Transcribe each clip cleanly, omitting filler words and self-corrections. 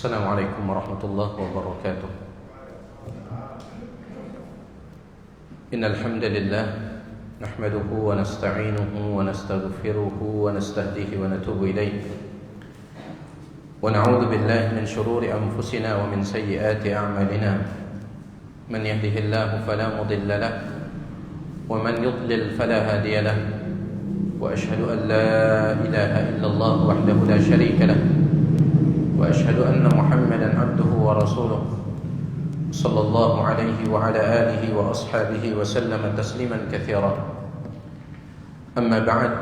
Assalamualaikum warahmatullahi wabarakatuh. Innal hamdalillah nahmaduhu wa nasta'inuhu wa nastaghfiruhu wa nastahdihi wa natubu ilayh. Wa na'udzu billahi min shururi anfusina wa min sayyiati a'malina. Man yahdihillahu fala mudilla lahu wa man yudlil fala hadiya lahu. Wa ashhadu an la ilaha illallah wahdahu la syarika lahu. وأشهد أن محمدا عبده ورسوله صلى الله عليه وعلى آله وأصحابه وسلم تسليما كثيرا. أما بعد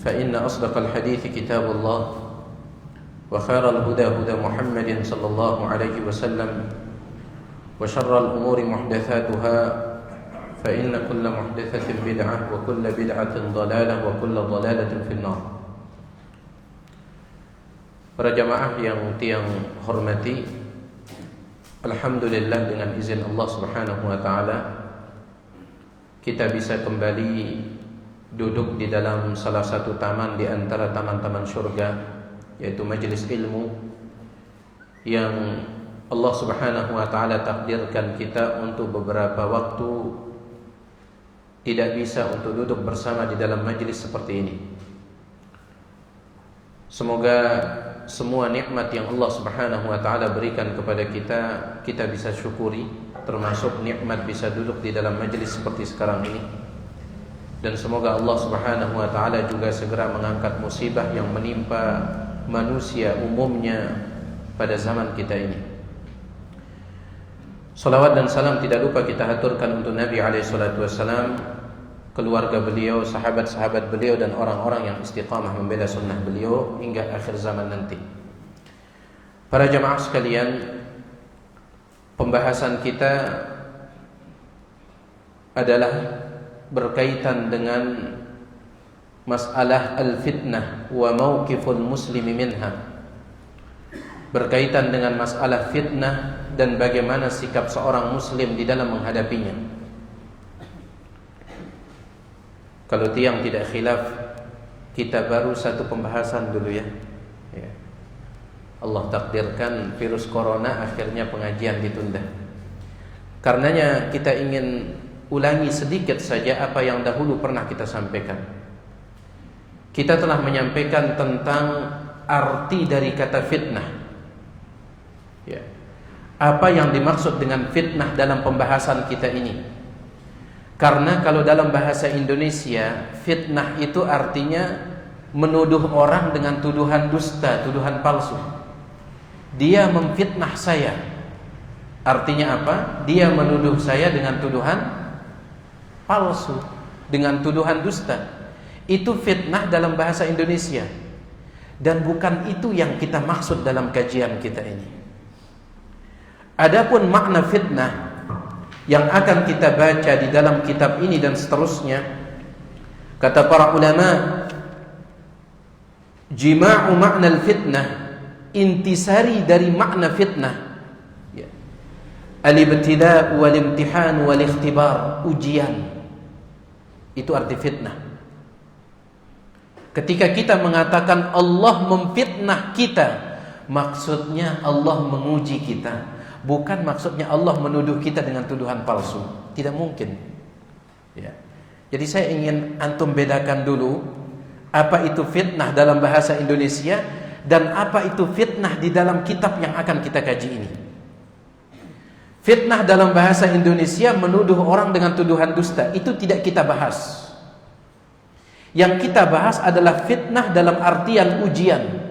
فإن أصدق الحديث كتاب الله وخير الهدى هدى محمد صلى الله عليه وسلم وشر الأمور محدثاتها فإن كل محدثة بدعة وكل بدعة ضلالة وكل ضلالة في النار. Para jamaah yang tiang hormati, alhamdulillah dengan izin Allah Subhanahu wa taala kita bisa kembali duduk di dalam salah satu taman di antara taman-taman surga, yaitu majelis ilmu yang Allah Subhanahu wa taala takdirkan kita untuk beberapa waktu tidak bisa untuk duduk bersama di dalam majelis seperti ini. Semoga semua nikmat yang Allah Subhanahu wa taala berikan kepada kita, kita bisa syukuri, termasuk nikmat bisa duduk di dalam majelis seperti sekarang ini. Dan semoga Allah Subhanahu wa taala juga segera mengangkat musibah yang menimpa manusia umumnya pada zaman kita ini. Salawat dan salam tidak lupa kita haturkan untuk Nabi alaihi salatu wassalam, keluarga beliau, sahabat-sahabat beliau, dan orang-orang yang istiqamah membela sunnah beliau hingga akhir zaman nanti. Para jamaah sekalian, pembahasan kita adalah berkaitan dengan masalah al-fitnah wa mauqiful muslimi minha. Berkaitan dengan masalah fitnah dan bagaimana sikap seorang muslim di dalam menghadapinya. Kalau tiang tidak khilaf, kita baru satu pembahasan dulu ya. Allah takdirkan virus corona akhirnya pengajian ditunda. Karenanya kita ingin ulangi sedikit saja apa yang dahulu pernah kita sampaikan. Kita telah menyampaikan tentang arti dari kata fitnah. Ya. Apa yang dimaksud dengan fitnah dalam pembahasan kita ini? Karena kalau dalam bahasa Indonesia, fitnah itu artinya menuduh orang dengan tuduhan dusta, tuduhan palsu. Dia memfitnah saya. Artinya apa? Dia menuduh saya dengan tuduhan palsu, dengan tuduhan dusta. Itu fitnah dalam bahasa Indonesia. Dan bukan itu yang kita maksud dalam kajian kita ini. Adapun makna fitnah yang akan kita baca di dalam kitab ini dan seterusnya, kata para ulama, jima'u makna al-fitnah, intisari dari makna fitnah, ya. Al-ibtila' wal-imtihan wal-ikhtibar, ujian. Itu arti fitnah. Ketika kita mengatakan Allah memfitnah kita, maksudnya Allah menguji kita. Bukan maksudnya Allah menuduh kita dengan tuduhan palsu. Tidak mungkin ya. Jadi saya ingin antum bedakan dulu apa itu fitnah dalam bahasa Indonesia dan apa itu fitnah di dalam kitab yang akan kita kaji ini. Fitnah dalam bahasa Indonesia menuduh orang dengan tuduhan dusta, itu tidak kita bahas. Yang kita bahas adalah fitnah dalam artian ujian.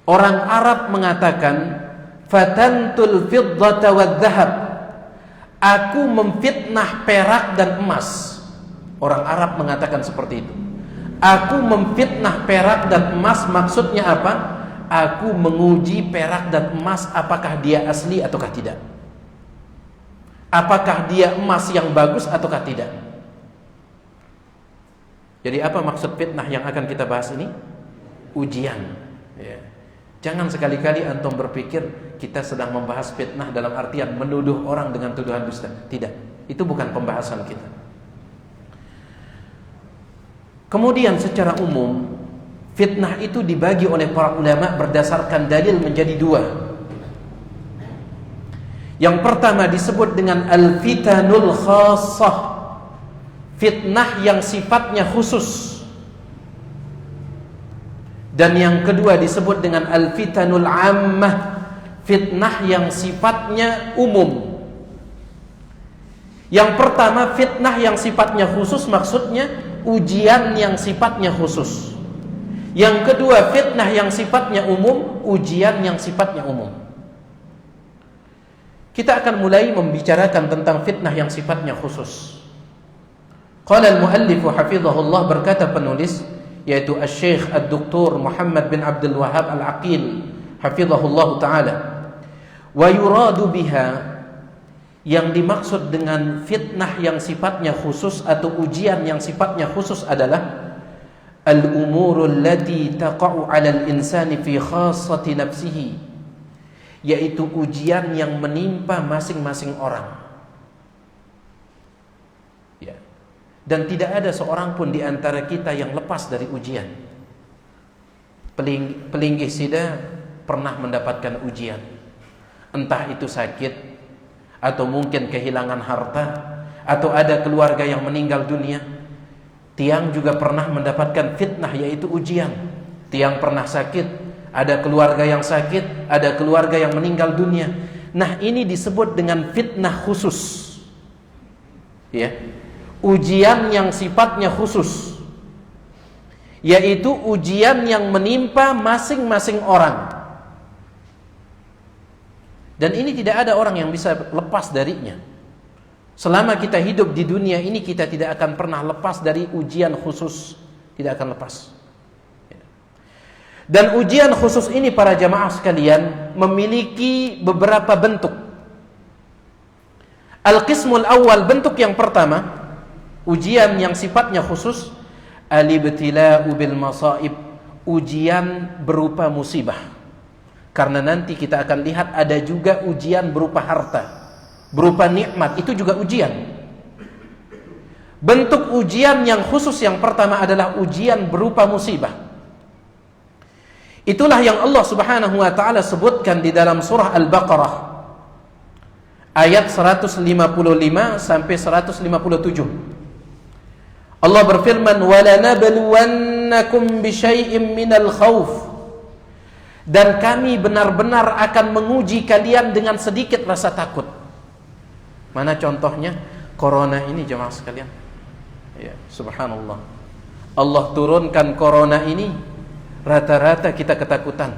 Orang Arab mengatakan fatantul fiddata wadh-dhahab, aku memfitnah perak dan emas. Orang Arab mengatakan seperti itu. Aku memfitnah perak dan emas, maksudnya apa? Aku menguji perak dan emas apakah dia asli ataukah tidak. Apakah dia emas yang bagus ataukah tidak. Jadi apa maksud fitnah yang akan kita bahas ini? Ujian ya. Jangan sekali-kali antum berpikir kita sedang membahas fitnah dalam artian menuduh orang dengan tuduhan dusta. Tidak, itu bukan pembahasan kita. Kemudian secara umum, Fitnah itu dibagi oleh para ulama berdasarkan dalil menjadi dua. Yang pertama disebut dengan al-fitanul khassah, fitnah yang sifatnya khusus. Dan yang kedua disebut dengan al-fitanul ammah, fitnah yang sifatnya umum. Yang pertama fitnah yang sifatnya khusus, maksudnya ujian yang sifatnya khusus. Yang kedua fitnah yang sifatnya umum, ujian yang sifatnya umum. Kita akan mulai membicarakan tentang fitnah yang sifatnya khusus. Qala al-muallif hafizahullah, berkata penulis yaitu Asy-Syaikh Ad-Doktor Muhammad bin Abdul Wahhab Al-Aqil hafizahullah taala, wa yuradu biha, yang dimaksud dengan fitnah yang sifatnya khusus atau ujian yang sifatnya khusus adalah al-umurul lati taqa'u 'alal insani fi khassati nafsihi, yaitu ujian yang menimpa masing-masing orang. Ya. Dan tidak ada seorang pun di antara kita yang lepas dari ujian. Pelinggih sida pernah mendapatkan ujian. Entah itu sakit, atau mungkin kehilangan harta, atau ada keluarga yang meninggal dunia. Tiang juga pernah mendapatkan fitnah, yaitu ujian. Tiang pernah sakit, ada keluarga yang sakit, ada keluarga yang meninggal dunia. Nah, ini disebut dengan fitnah khusus. Ya. Ujian yang sifatnya khusus, yaitu ujian yang menimpa masing-masing orang. Dan ini tidak ada orang yang bisa lepas darinya. Selama kita hidup di dunia ini, kita tidak akan pernah lepas dari ujian khusus. Tidak akan lepas. Dan ujian khusus ini, para jamaah sekalian, memiliki beberapa bentuk. Al-qismul awal, bentuk yang pertama, ujian yang sifatnya khusus, al-ibtila'u bil masaib, ujian berupa musibah. Karena nanti kita akan lihat ada juga ujian berupa harta, berupa nikmat, itu juga ujian. Bentuk ujian yang khusus yang pertama adalah ujian berupa musibah. Itulah yang Allah Subhanahu wa taala sebutkan di dalam surah Al-Baqarah ayat 155 sampai 157. Allah berfirman, "Walanabluwannakum bisyai'im minal khauf." Dan kami benar-benar akan menguji kalian dengan sedikit rasa takut. Mana contohnya? Corona ini, jemaah sekalian. Ya, subhanallah. Allah turunkan corona ini, rata-rata kita ketakutan.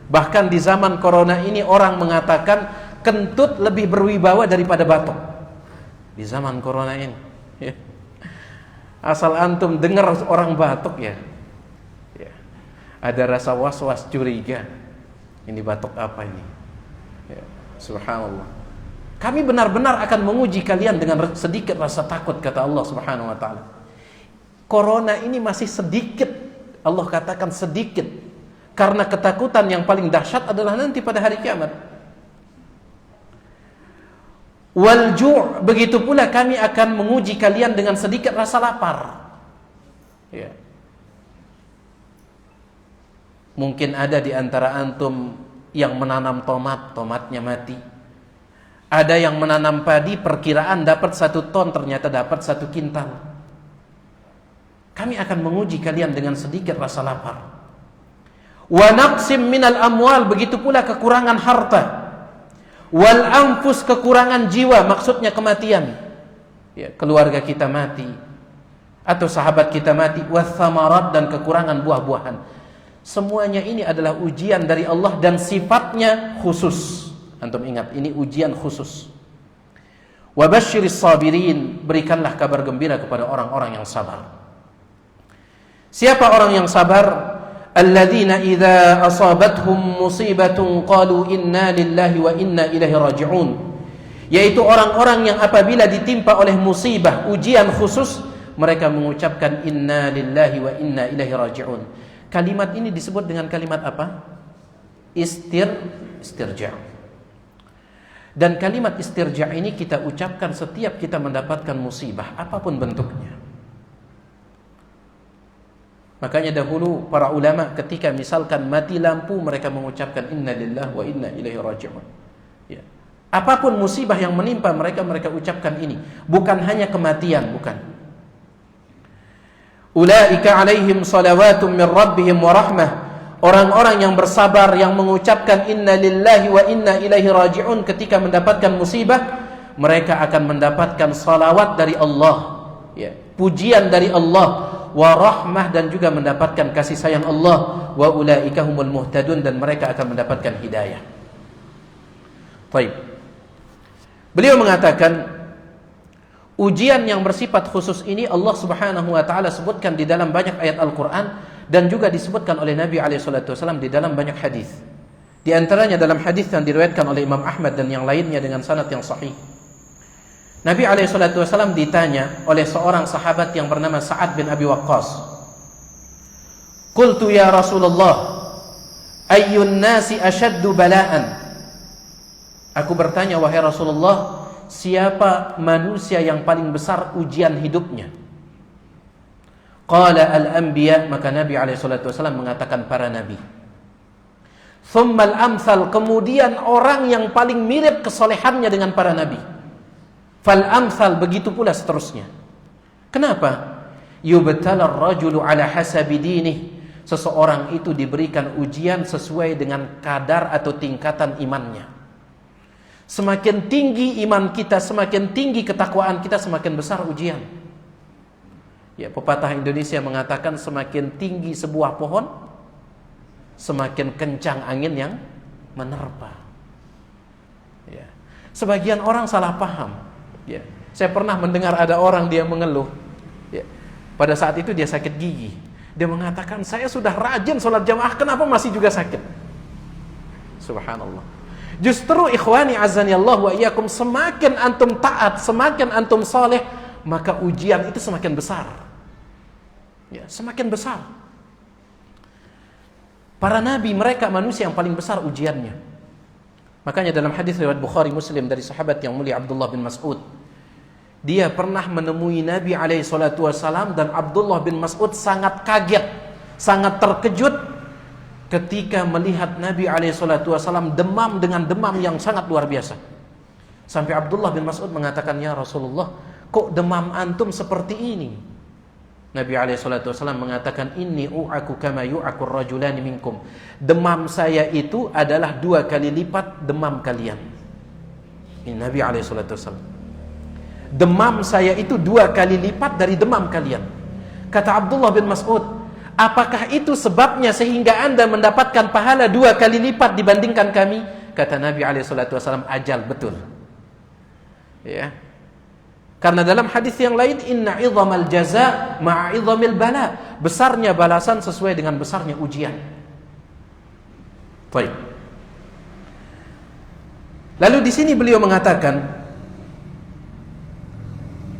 Bahkan di zaman corona ini orang mengatakan kentut lebih berwibawa daripada batuk. Di zaman corona ini. Ya. Asal antum dengar orang batuk ya, ada rasa was-was, curiga. Ini batuk apa ini? Ya, subhanallah. Kami benar-benar akan menguji kalian dengan sedikit rasa takut, kata Allah Subhanahu wa taala. Corona ini masih sedikit. Allah katakan sedikit. Karena ketakutan yang paling dahsyat adalah nanti pada hari kiamat. Wal ju', begitu pula kami akan menguji kalian dengan sedikit rasa lapar. Ya. Mungkin ada di antara antum yang menanam tomat, tomatnya mati. Ada yang menanam padi, perkiraan dapat 1 ton, ternyata dapat 1 kintal. Kami akan menguji kalian dengan sedikit rasa lapar. Wa naqsim minal amwal, begitu pula kekurangan harta. Wal anfus, kekurangan jiwa, maksudnya kematian. Ya, keluarga kita mati, atau sahabat kita mati. Wath thamarat, dan kekurangan buah-buahan. Semuanya ini adalah ujian dari Allah dan sifatnya khusus. Antum ingat, ini ujian khusus. Wa basyiris sabirin, berikanlah kabar gembira kepada orang-orang yang sabar. Siapa orang yang sabar? Alladzina idza asabathum musibatun qalu inna lillahi wa inna ilaihi raji'un. Yaitu orang-orang yang apabila ditimpa oleh musibah, ujian khusus, mereka mengucapkan inna lillahi wa inna ilaihi raji'un. Kalimat ini disebut dengan kalimat apa? Istirja'. Dan kalimat istirja' ini kita ucapkan setiap kita mendapatkan musibah, apapun bentuknya. Makanya dahulu para ulama ketika misalkan mati lampu, mereka mengucapkan inna lillahi wa inna ilaihi raji'un. Ya. Apapun musibah yang menimpa mereka, mereka ucapkan ini. Bukan hanya kematian, bukan. Ulaika alaihim salawatun min rabbihim wa rahmah. Orang-orang yang bersabar, yang mengucapkan inna lillahi wa inna ilaihi raji'un ketika mendapatkan musibah, mereka akan mendapatkan salawat dari Allah, ya, pujian dari Allah, wa rahmah, dan juga mendapatkan kasih sayang Allah, wa ulaika humul muhtadun, dan mereka akan mendapatkan hidayah. Baik. Beliau mengatakan ujian yang bersifat khusus ini Allah Subhanahu wa taala sebutkan di dalam banyak ayat Al-Qur'an dan juga disebutkan oleh Nabi alaihi salatu wasallam di dalam banyak hadis. Di antaranya dalam hadis yang diriwayatkan oleh Imam Ahmad dan yang lainnya dengan sanad yang sahih. Nabi alaihi salatu wasallam ditanya oleh seorang sahabat yang bernama Sa'ad bin Abi Waqqas. Qultu ya Rasulullah, ayyun nasi ashaddu bala'an? Aku bertanya, wahai Rasulullah, siapa manusia yang paling besar ujian hidupnya? Qala al-anbiya, maka Nabi alaihi salatu wasallam mengatakan para nabi. Thumma al-amthal, kemudian orang yang paling mirip kesolehannya dengan para nabi. Fal-amthal, begitu pula seterusnya. Kenapa? Yubtala ar-rajulu ala hasabi dinih. Seseorang itu diberikan ujian sesuai dengan kadar atau tingkatan imannya. Semakin tinggi iman kita, semakin tinggi ketakwaan kita, semakin besar ujian. Ya, pepatah Indonesia mengatakan semakin tinggi sebuah pohon, semakin kencang angin yang menerpa. Ya. Sebagian orang salah paham. Ya. Saya pernah mendengar ada orang dia mengeluh. Ya. Pada saat itu dia sakit gigi. Dia mengatakan, saya sudah rajin sholat jamaah, kenapa masih juga sakit? Subhanallah. Justru ikhwani azani Allah wa iyyakum, semakin antum taat, semakin antum saleh, maka ujian itu semakin besar. Ya, semakin besar. Para nabi, mereka manusia yang paling besar ujiannya. Makanya dalam hadis riwayat Bukhari Muslim dari sahabat yang mulia Abdullah bin Mas'ud, dia pernah menemui Nabi alaihi salatu wasallam, dan Abdullah bin Mas'ud sangat kaget, sangat terkejut ketika melihat Nabi alaihi salatu wasallam demam dengan demam yang sangat luar biasa. Sampai Abdullah bin Mas'ud mengatakan, ya Rasulullah, kok demam antum seperti ini? Nabi alaihi salatu wasallam mengatakan, inni u'aku kama yu'akur rajulani minkum. Demam saya itu adalah 2 kali lipat demam kalian. Ini Nabi alaihi salatu wasallam. Demam saya itu 2 kali lipat dari demam kalian. Kata Abdullah bin Mas'ud, apakah itu sebabnya sehingga anda mendapatkan pahala 2 kali lipat dibandingkan kami? Kata Nabi alaihi salatu wasallam, ajal, betul. Ya. Karena dalam hadis yang lain, inna idhamal jaza ma'a idhamil bala. Besarnya balasan sesuai dengan besarnya ujian. Baik. Lalu di sini beliau mengatakan,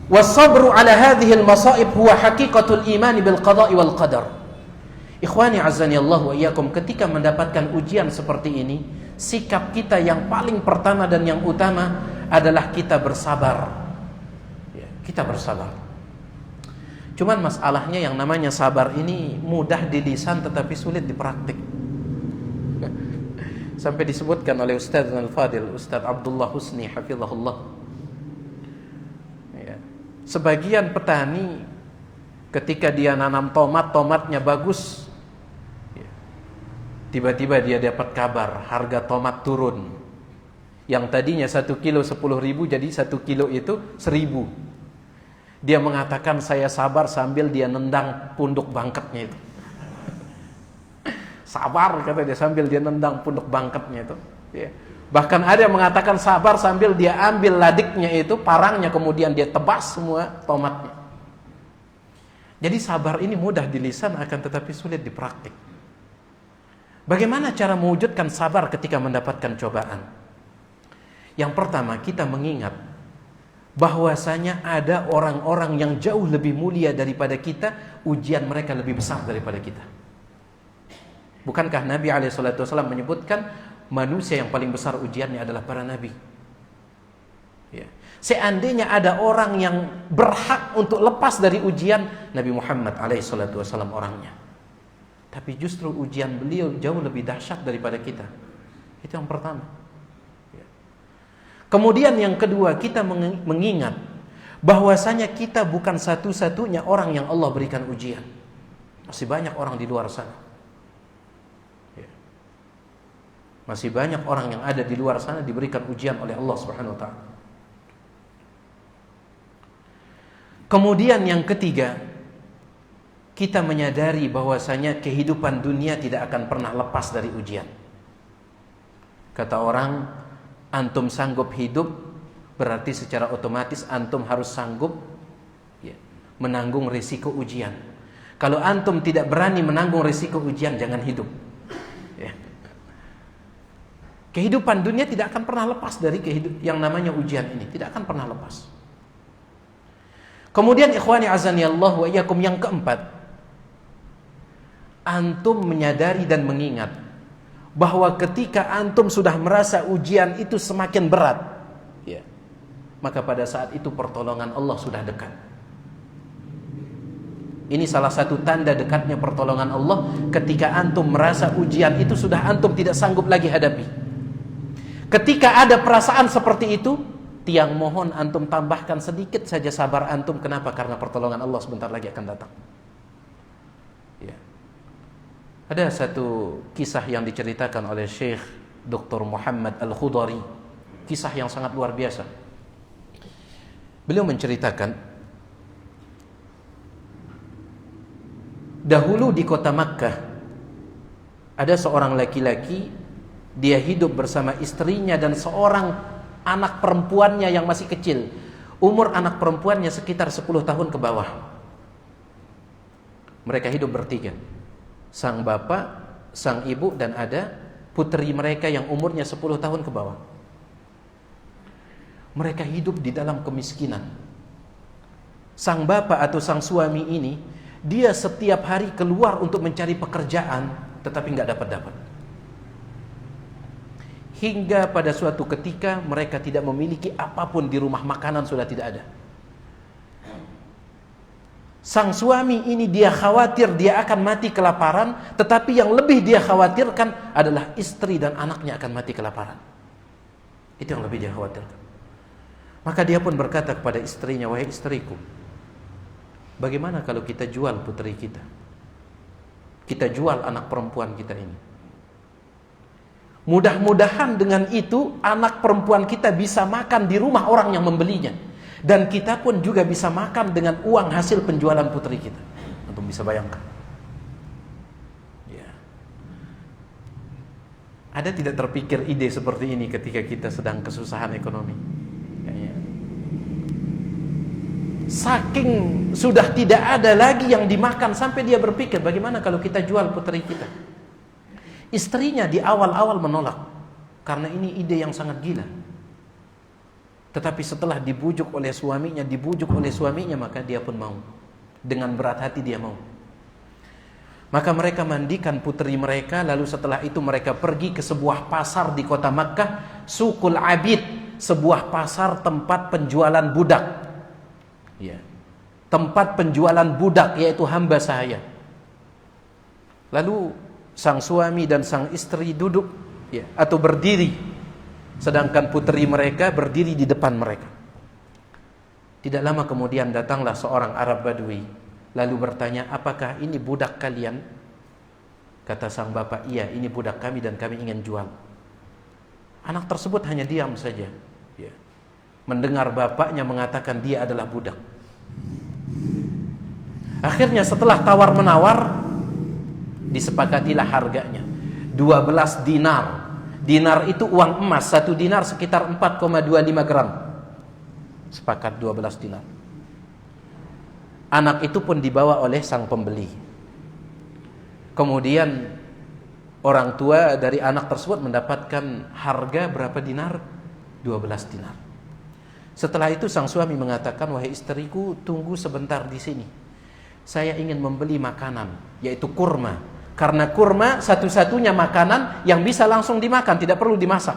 was-sabru ala hadhihi al-masa'ib huwa haqiqatul iman bil qada'i wal qadar. Ikhwani azani Allah wa iyyakum, ketika mendapatkan ujian seperti ini, sikap kita yang paling pertama dan yang utama adalah kita bersabar. Kita bersabar. Cuman masalahnya yang namanya sabar ini mudah di lisan tetapi sulit di praktik. Sampai disebutkan oleh Ustaz Al-Fadil, Ustaz Abdullah Husni hafizahullah. Ya. Sebagian petani ketika dia nanam tomat, tomatnya bagus, ya, tiba-tiba dia dapat kabar harga tomat turun. Yang tadinya 1 kilo 10.000 jadi 1 kilo itu 1.000. Dia mengatakan, saya sabar sambil dia nendang punduk bangketnya itu. Sabar, kata dia, sambil dia nendang punduk bangketnya itu. Ya. Bahkan ada yang mengatakan sabar sambil dia ambil ladiknya itu, parangnya, kemudian dia tebas semua tomatnya. Jadi sabar ini mudah di lisan akan tetapi sulit di praktik. Bagaimana cara mewujudkan sabar ketika mendapatkan cobaan? Yang pertama, kita mengingat bahwasanya ada orang-orang yang jauh lebih mulia daripada kita, ujian mereka lebih besar daripada kita. Bukankah Nabi SAW menyebutkan manusia yang paling besar ujiannya adalah para nabi? Ya. Seandainya ada orang yang berhak untuk lepas dari ujian, Nabi Muhammad SAW orangnya. Tapi justru ujian beliau jauh lebih dahsyat daripada kita. Itu yang pertama. Kemudian yang kedua, kita mengingat bahwasanya kita bukan satu-satunya orang yang Allah berikan ujian. Masih banyak orang di luar sana. Masih banyak orang yang ada di luar sana diberikan ujian oleh Allah Subhanahu wa taala. Kemudian yang ketiga, kita menyadari bahwasanya kehidupan dunia tidak akan pernah lepas dari ujian. Kata orang, antum sanggup hidup, berarti secara otomatis antum harus sanggup menanggung risiko ujian. Kalau antum tidak berani menanggung risiko ujian, jangan hidup. Kehidupan dunia tidak akan pernah lepas dari yang namanya ujian ini. Tidak akan pernah lepas. Kemudian ikhwani azani Allah wa iyyakum, yang keempat, antum menyadari dan mengingat bahwa ketika antum sudah merasa ujian itu semakin berat, maka pada saat itu pertolongan Allah sudah dekat. Ini salah satu tanda dekatnya pertolongan Allah, ketika antum merasa ujian itu sudah antum tidak sanggup lagi hadapi. Ketika ada perasaan seperti itu, tiang mohon antum tambahkan sedikit saja sabar antum. Kenapa? Karena pertolongan Allah sebentar lagi akan datang. Ada satu kisah yang diceritakan oleh Syekh Dr. Muhammad Al-Khudari, kisah yang sangat luar biasa. Beliau menceritakan, dahulu di kota Makkah ada seorang laki-laki, dia hidup bersama istrinya dan seorang anak perempuannya yang masih kecil. Umur anak perempuannya sekitar 10 tahun ke bawah. Mereka hidup bertiga. Sang bapak, sang ibu, dan ada putri mereka yang umurnya 10 tahun ke bawah. Mereka hidup di dalam kemiskinan. Sang bapak atau sang suami ini, dia setiap hari keluar untuk mencari pekerjaan, tetapi nggak dapat. Hingga pada suatu ketika mereka tidak memiliki apapun di rumah, makanan sudah tidak ada. Sang suami ini dia khawatir dia akan mati kelaparan, tetapi yang lebih dia khawatirkan adalah istri dan anaknya akan mati kelaparan. Itu yang lebih dia khawatirkan. Maka dia pun berkata kepada istrinya, wahai istriku, bagaimana kalau kita jual putri kita? Kita jual anak perempuan kita ini. Mudah-mudahan dengan itu anak perempuan kita bisa makan di rumah orang yang membelinya. Dan kita pun juga bisa makan dengan uang hasil penjualan putri kita. Antum bisa bayangkan. Ada tidak terpikir ide seperti ini ketika kita sedang kesusahan ekonomi? Saking sudah tidak ada lagi yang dimakan, sampai dia berpikir, bagaimana kalau kita jual putri kita? Istrinya di awal-awal menolak, karena ini ide yang sangat gila. Tetapi setelah dibujuk oleh suaminya, maka dia pun mau. Dengan berat hati dia mau. Maka mereka mandikan putri mereka, lalu setelah itu mereka pergi ke sebuah pasar di kota Makkah, Suqul Abid, sebuah pasar tempat penjualan budak. Tempat penjualan budak, yaitu hamba sahaya. Lalu sang suami dan sang istri duduk atau berdiri, sedangkan putri mereka berdiri di depan mereka. Tidak lama kemudian datanglah seorang Arab Badui, lalu bertanya, apakah ini budak kalian? Kata sang bapak, iya, ini budak kami dan kami ingin jual. Anak tersebut hanya diam saja, mendengar bapaknya mengatakan dia adalah budak. Akhirnya setelah tawar-menawar, disepakatilah harganya 12 dinar. Dinar itu uang emas, 1 dinar sekitar 4,25 gram. Sepakat 12 dinar. Anak itu pun dibawa oleh sang pembeli. Kemudian orang tua dari anak tersebut mendapatkan harga berapa dinar? 12 dinar. Setelah itu sang suami mengatakan, wahai istriku, tunggu sebentar di sini. Saya ingin membeli makanan, yaitu kurma. Karena kurma satu-satunya makanan yang bisa langsung dimakan, tidak perlu dimasak.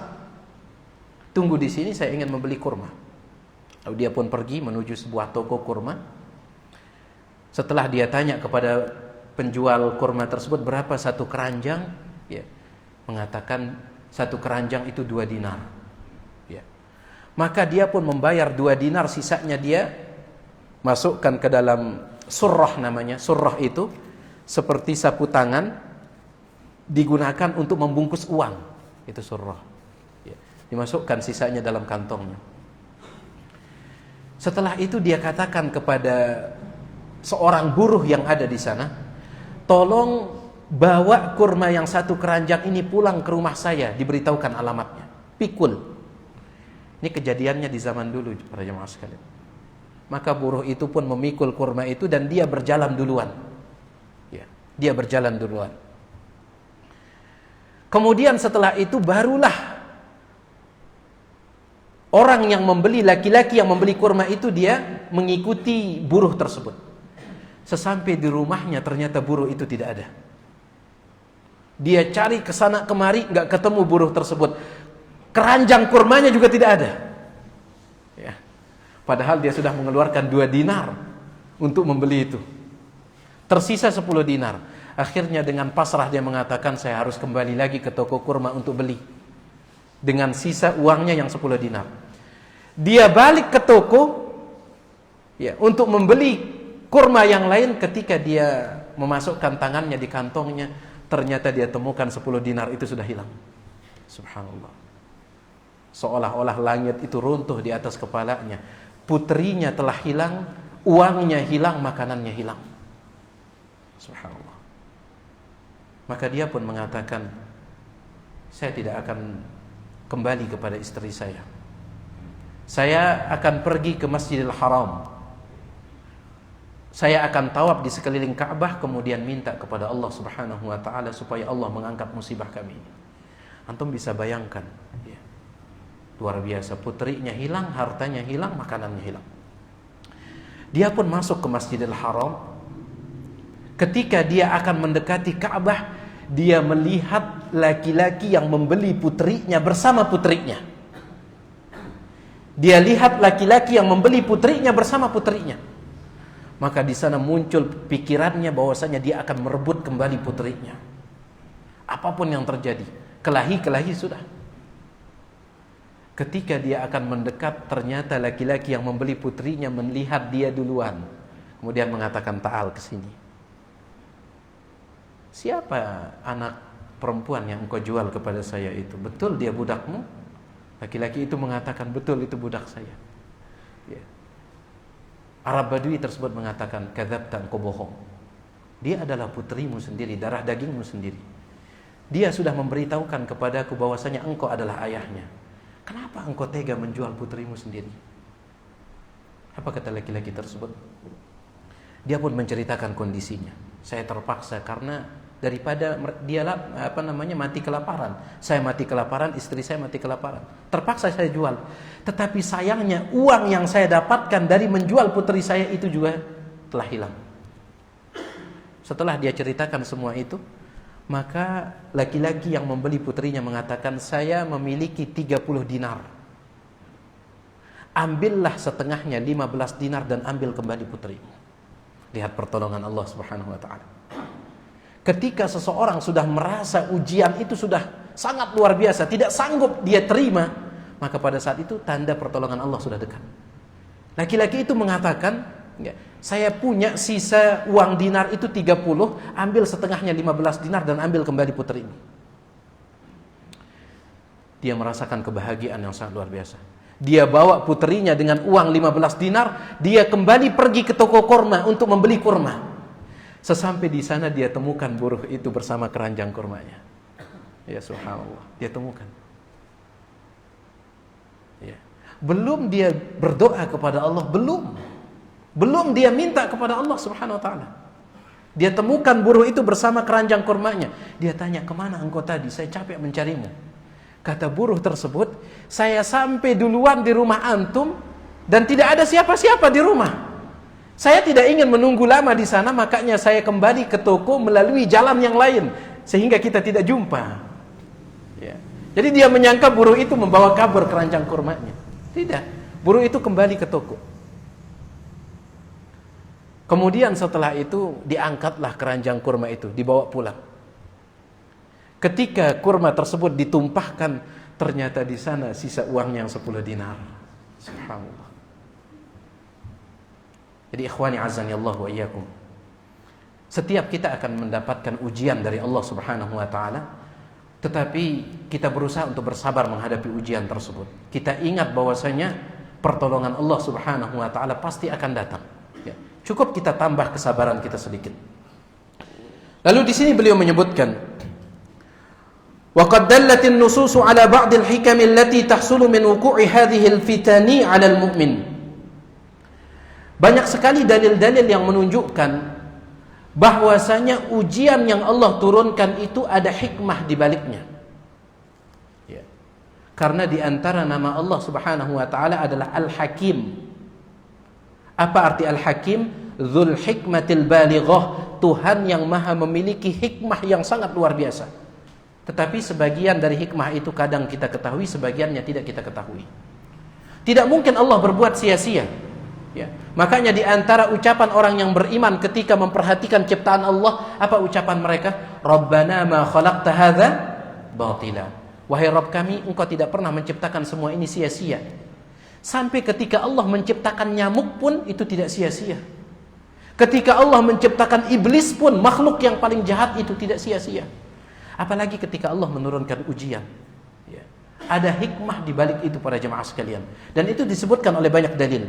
Tunggu di sini, saya ingin membeli kurma. Lalu dia pun pergi menuju sebuah toko kurma. Setelah dia tanya kepada penjual kurma tersebut, berapa satu keranjang? Ya, mengatakan satu keranjang itu 2 dinar. Ya. Maka dia pun membayar 2 dinar, sisanya dia masukkan ke dalam surrah namanya. Surrah itu seperti sapu tangan digunakan untuk membungkus uang. Itu surrah. Ya. Dimasukkan sisanya dalam kantongnya. Setelah itu dia katakan kepada seorang buruh yang ada di sana, tolong bawa kurma yang 1 keranjang ini pulang ke rumah saya, diberitahukan alamatnya. Pikul. Ini kejadiannya di zaman dulu para jemaah sekalian. Maka buruh itu pun memikul kurma itu dan dia berjalan duluan. Ya, dia berjalan duluan. Kemudian setelah itu barulah orang yang membeli, laki-laki yang membeli kurma itu, dia mengikuti buruh tersebut. Sesampai di rumahnya ternyata buruh itu tidak ada. Dia cari ke sana kemari, nggak ketemu buruh tersebut. Keranjang kurmanya juga tidak ada. Ya. Padahal dia sudah mengeluarkan 2 dinar untuk membeli itu. Tersisa 10 dinar. Akhirnya dengan pasrah dia mengatakan, saya harus kembali lagi ke toko kurma untuk beli. Dengan sisa uangnya yang 10 dinar. Dia balik ke toko ya, untuk membeli kurma yang lain. Ketika dia memasukkan tangannya di kantongnya, ternyata dia temukan 10 dinar itu sudah hilang. Subhanallah. Seolah-olah langit itu runtuh di atas kepalanya. Putrinya telah hilang, uangnya hilang, makanannya hilang. Subhanallah. Maka dia pun mengatakan, saya tidak akan kembali kepada istri saya. Saya akan pergi ke Masjidil Haram. Saya akan tawaf di sekeliling Ka'bah, kemudian minta kepada Allah Subhanahu wa taala supaya Allah mengangkat musibah kami ini. Antum bisa bayangkan, ya. Luar biasa, putrinya hilang, hartanya hilang, makanannya hilang. Dia pun masuk ke Masjidil Haram. Ketika dia akan mendekati Ka'bah, dia melihat laki-laki yang membeli putrinya bersama putrinya. Dia lihat laki-laki yang membeli putrinya bersama putrinya. Maka di sana muncul pikirannya bahwasanya dia akan merebut kembali putrinya. Apapun yang terjadi, kelahi sudah. Ketika dia akan mendekat, ternyata laki-laki yang membeli putrinya melihat dia duluan. Kemudian mengatakan, ta'al ke sini. Siapa anak perempuan yang engkau jual kepada saya itu? Betul dia budakmu? Laki-laki itu mengatakan, betul itu budak saya. Ya. Arab Badui tersebut mengatakan, kadzabta, engkau bohong. Dia adalah putrimu sendiri, darah dagingmu sendiri. Dia sudah memberitahukan kepadaku bahwasanya engkau adalah ayahnya. Kenapa engkau tega menjual putrimu sendiri? Apa kata laki-laki tersebut? Dia pun menceritakan kondisinya. Saya terpaksa karena daripada dia mati kelaparan. Saya mati kelaparan, istri saya mati kelaparan. Terpaksa saya jual. Tetapi sayangnya uang yang saya dapatkan dari menjual putri saya itu juga telah hilang. Setelah dia ceritakan semua itu, maka laki-laki yang membeli putrinya mengatakan, saya memiliki 30 dinar. Ambillah setengahnya, 15 dinar, dan ambil kembali putrimu. Lihat pertolongan Allah Subhanahu wa taala. Ketika seseorang sudah merasa ujian itu sudah sangat luar biasa, tidak sanggup dia terima, maka pada saat itu tanda pertolongan Allah sudah dekat. Laki-laki itu mengatakan, ya, saya punya sisa uang dinar itu 30, ambil setengahnya 15 dinar dan ambil kembali putri ini. Dia merasakan kebahagiaan yang sangat luar biasa. Dia bawa putrinya dengan uang 15 dinar, dia kembali pergi ke toko kurma untuk membeli kurma. Sesampai di sana dia temukan buruh itu bersama keranjang kurmanya. Ya subhanallah, dia temukan. Ya. Belum dia berdoa kepada Allah, belum dia minta kepada Allah Subhanahu wa taala. Dia temukan buruh itu bersama keranjang kurmanya. Dia tanya, kemana engkau tadi? Saya capek mencarimu. Kata buruh tersebut, saya sampai duluan di rumah antum dan tidak ada siapa-siapa di rumah. Saya tidak ingin menunggu lama di sana, makanya saya kembali ke toko melalui jalan yang lain sehingga kita tidak jumpa. Ya. Jadi dia menyangka buruh itu membawa kabur keranjang kurmanya. Tidak, buruh itu kembali ke toko. Kemudian setelah itu diangkatlah keranjang kurma itu, dibawa pulang. Ketika kurma tersebut ditumpahkan, ternyata di sana sisa uangnya yang 10 dinar. Subhanallah. Jadi ikhwani azani Allah wa iyyakum. Setiap kita akan mendapatkan ujian dari Allah Subhanahu wa taala, tetapi kita berusaha untuk bersabar menghadapi ujian tersebut. Kita ingat bahwasanya pertolongan Allah Subhanahu wa taala pasti akan datang. Ya. Cukup kita tambah kesabaran kita sedikit. Lalu di sini beliau menyebutkan, wa qad dallatin nususu ala ba'd al-hikam allati tahsulu min wuqu'i hadhihi al-fitani 'ala al-mu'min. Banyak sekali dalil-dalil yang menunjukkan bahwasanya ujian yang Allah turunkan itu ada hikmah di baliknya. Ya. Karena di antara nama Allah Subhanahu wa taala adalah Al-Hakim. Apa arti Al-Hakim? Dzul hikmatil balighah, Tuhan yang maha memiliki hikmah yang sangat luar biasa. Tetapi sebagian dari hikmah itu kadang kita ketahui, sebagiannya tidak kita ketahui. Tidak mungkin Allah berbuat sia-sia. Ya. Makanya di antara ucapan orang yang beriman ketika memperhatikan ciptaan Allah, apa ucapan mereka? Rabbana ma khalaqta hadza batila. Wahai Rabb kami, Engkau tidak pernah menciptakan semua ini sia-sia. Sampai ketika Allah menciptakan nyamuk pun itu tidak sia-sia. Ketika Allah menciptakan iblis pun, makhluk yang paling jahat, itu tidak sia-sia. Apalagi ketika Allah menurunkan ujian. Ya. Ada hikmah di balik itu para jemaah sekalian. Dan itu disebutkan oleh banyak dalil.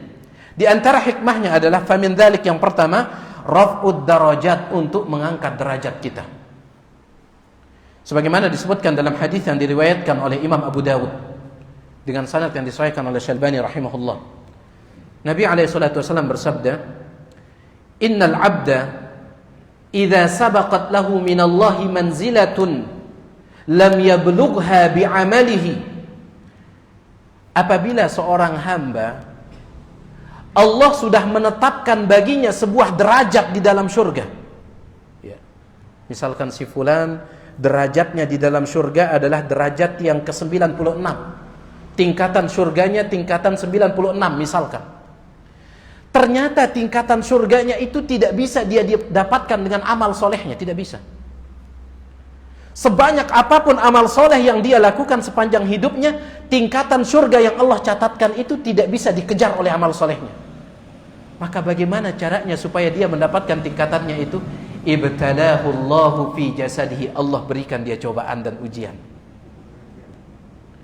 Di antara hikmahnya adalah famin dzalik, yang pertama, raf'ud darajat, untuk mengangkat derajat kita. Sebagaimana disebutkan dalam hadis yang diriwayatkan oleh Imam Abu Dawud dengan sanad yang disahihkan oleh Syalbani rahimahullah. Nabi alaihi salatu wasallam bersabda, "Innal 'abda idza sabaqat lahu minallahi manzilatun lam yablugha bi'amalihi." Apabila seorang hamba Allah sudah menetapkan baginya sebuah derajat di dalam surga. Ya. Misalkan si fulan derajatnya di dalam surga adalah derajat yang ke-96. Tingkatan surganya tingkatan 96 misalkan. Ternyata tingkatan surganya itu tidak bisa dia dapatkan dengan amal solehnya, tidak bisa. Sebanyak apapun amal soleh yang dia lakukan sepanjang hidupnya, tingkatan surga yang Allah catatkan itu tidak bisa dikejar oleh amal solehnya. Maka bagaimana caranya supaya dia mendapatkan tingkatannya itu? Ibtalahu Allahu fi jasadihi, Allah berikan dia cobaan dan ujian.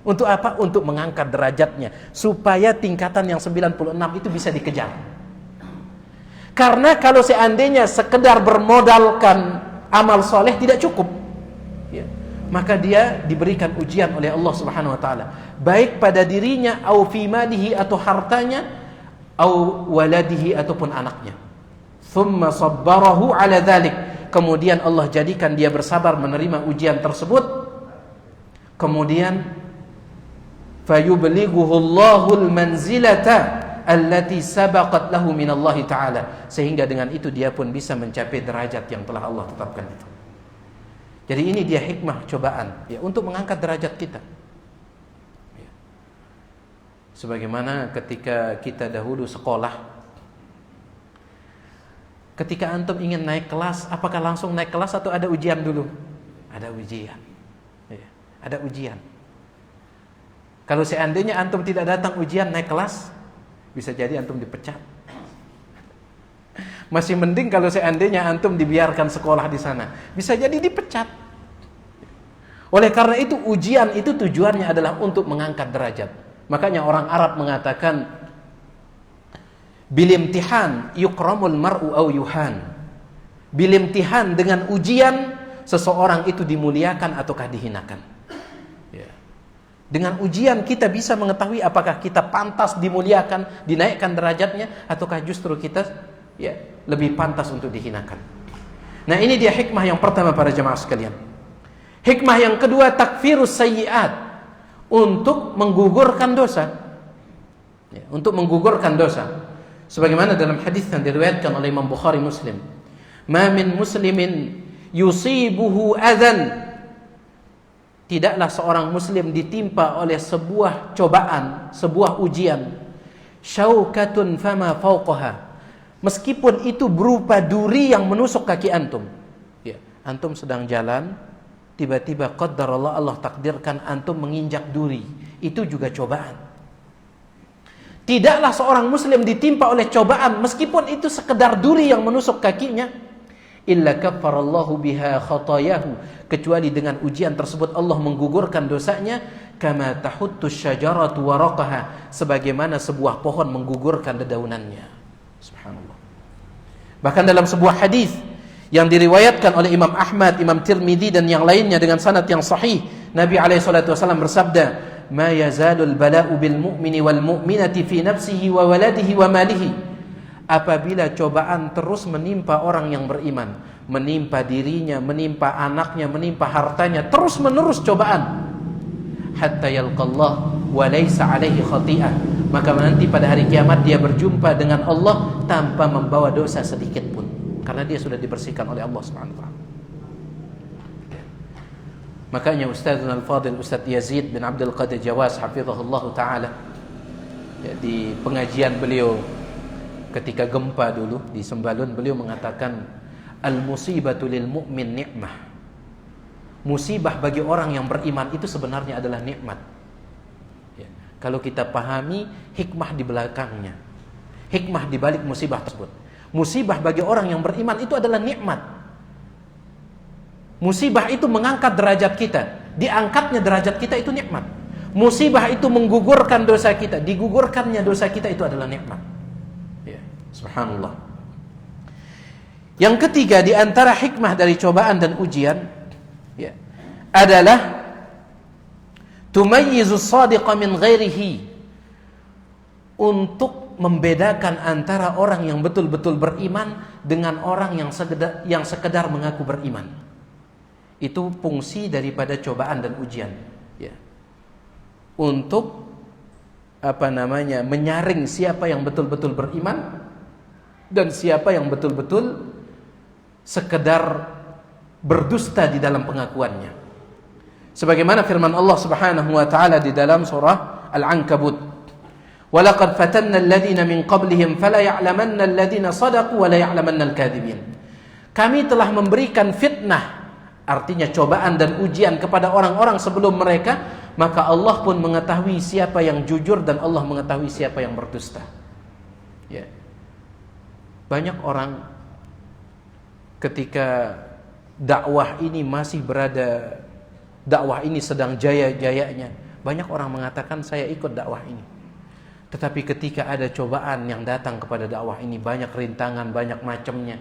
Untuk apa? Untuk mengangkat derajatnya, supaya tingkatan yang 96 itu bisa dikejar. Karena kalau seandainya sekedar bermodalkan amal soleh tidak cukup, ya, maka dia diberikan ujian oleh Allah Subhanahu wa taala, baik pada dirinya, au fi malihi, atau hartanya, au waladihi, ataupun anaknya. Thumma sabbarahu ala dzalik, kemudian Allah jadikan dia bersabar menerima ujian tersebut. Kemudian fayublighuhu Allahul manzilata allati sabaqat lahu minallahi ta'ala, sehingga dengan itu dia pun bisa mencapai derajat yang telah Allah tetapkan itu. Jadi ini dia hikmah cobaan, ya, untuk mengangkat derajat kita. Ya. Sebagaimana ketika kita dahulu sekolah, ketika antum ingin naik kelas, apakah langsung naik kelas atau ada ujian dulu? Ada ujian. Ya, ada ujian. Kalau seandainya antum tidak datang ujian naik kelas, bisa jadi antum dipecat. Masih mending kalau seandainya antum dibiarkan sekolah di sana, bisa jadi dipecat. Oleh karena itu ujian itu tujuannya adalah untuk mengangkat derajat. Makanya orang Arab mengatakan, bilimtihan yukramul mar'u aw yuhan. Bilimtihan, dengan ujian seseorang itu dimuliakan ataukah dihinakan. Dengan ujian kita bisa mengetahui apakah kita pantas dimuliakan, dinaikkan derajatnya, ataukah justru kita, ya, lebih pantas untuk dihinakan. Nah, ini dia hikmah yang pertama para jemaah sekalian. Hikmah yang kedua, takfirus sayyi'at, untuk menggugurkan dosa. Ya, untuk menggugurkan dosa. Sebagaimana dalam hadis yang diriwayatkan oleh Imam Bukhari Muslim, "Ma min muslimin yusibuhu adzan." Tidaklah seorang muslim ditimpa oleh sebuah cobaan, sebuah ujian, syaukatun fama fauqaha, Meskipun itu berupa duri yang menusuk kaki antum. Ya, antum sedang jalan, tiba-tiba qadarullah Allah takdirkan antum menginjak duri. Itu juga cobaan. Tidaklah seorang muslim ditimpa oleh cobaan meskipun itu sekedar duri yang menusuk kakinya, illa kaffarallahu biha khatayahu, kecuali dengan ujian tersebut Allah menggugurkan dosanya, kama tahuttu syajaratu waraqaha, sebagaimana sebuah pohon menggugurkan dedaunannya. Subhanallah. Bahkan dalam sebuah hadis yang diriwayatkan oleh Imam Ahmad, Imam Tirmidzi dan yang lainnya dengan sanad yang sahih, Nabi alaihi salatu wasallam bersabda, "Ma yazalul bala'u bil mu'mini wal mu'minati fi nafsihi wa waladihi wa malihi." Apabila cobaan terus menimpa orang yang beriman, menimpa dirinya, menimpa anaknya, menimpa hartanya, terus menerus cobaan, hatta yalqallah wa laysa alaihi khati'ah, maka nanti pada hari kiamat dia berjumpa dengan Allah tanpa membawa dosa sedikit pun, karena dia sudah dibersihkan oleh Allah Subhanahu wa taala. Makanya Ustadzuna Al-Fadil Ustadz Yazid bin Abdul Qadir Jawas hafizahullah ta'ala, ya, di pengajian beliau ketika gempa dulu di Sembalun, beliau mengatakan, al-musibatu lil mu'min ni'mah. Musibah bagi orang yang beriman itu sebenarnya adalah nikmat, ya, kalau kita pahami hikmah di belakangnya, hikmah di balik musibah tersebut. Musibah bagi orang yang beriman itu adalah nikmat. Musibah itu mengangkat derajat kita, diangkatnya derajat kita itu nikmat. Musibah itu menggugurkan dosa kita, digugurkannya dosa kita itu adalah nikmat. Ya, subhanallah. Yang ketiga di antara hikmah dari cobaan dan ujian, ya, adalah tumayyizus shadiqa min ghairihi, untuk membedakan antara orang yang betul-betul beriman dengan orang yang sekedar mengaku beriman. Itu fungsi daripada cobaan dan ujian, ya, untuk menyaring siapa yang betul-betul beriman dan siapa yang betul-betul sekedar berdusta di dalam pengakuannya. Sebagaimana firman Allah Subhanahu wa taala di dalam surah Al-Ankabut, "Walaqad fatanna alladhina min qablihim fala ya'lamanna alladhina shadaqu wa la ya'lamanna al-kadhibin." Kami telah memberikan fitnah, artinya cobaan dan ujian kepada orang-orang sebelum mereka, maka Allah pun mengetahui siapa yang jujur dan Allah mengetahui siapa yang berdusta. Ya. Banyak orang ketika dakwah ini masih berada, dakwah ini sedang jaya-jayanya, banyak orang mengatakan saya ikut dakwah ini. Tetapi ketika ada cobaan yang datang kepada dakwah ini, banyak rintangan, banyak macamnya,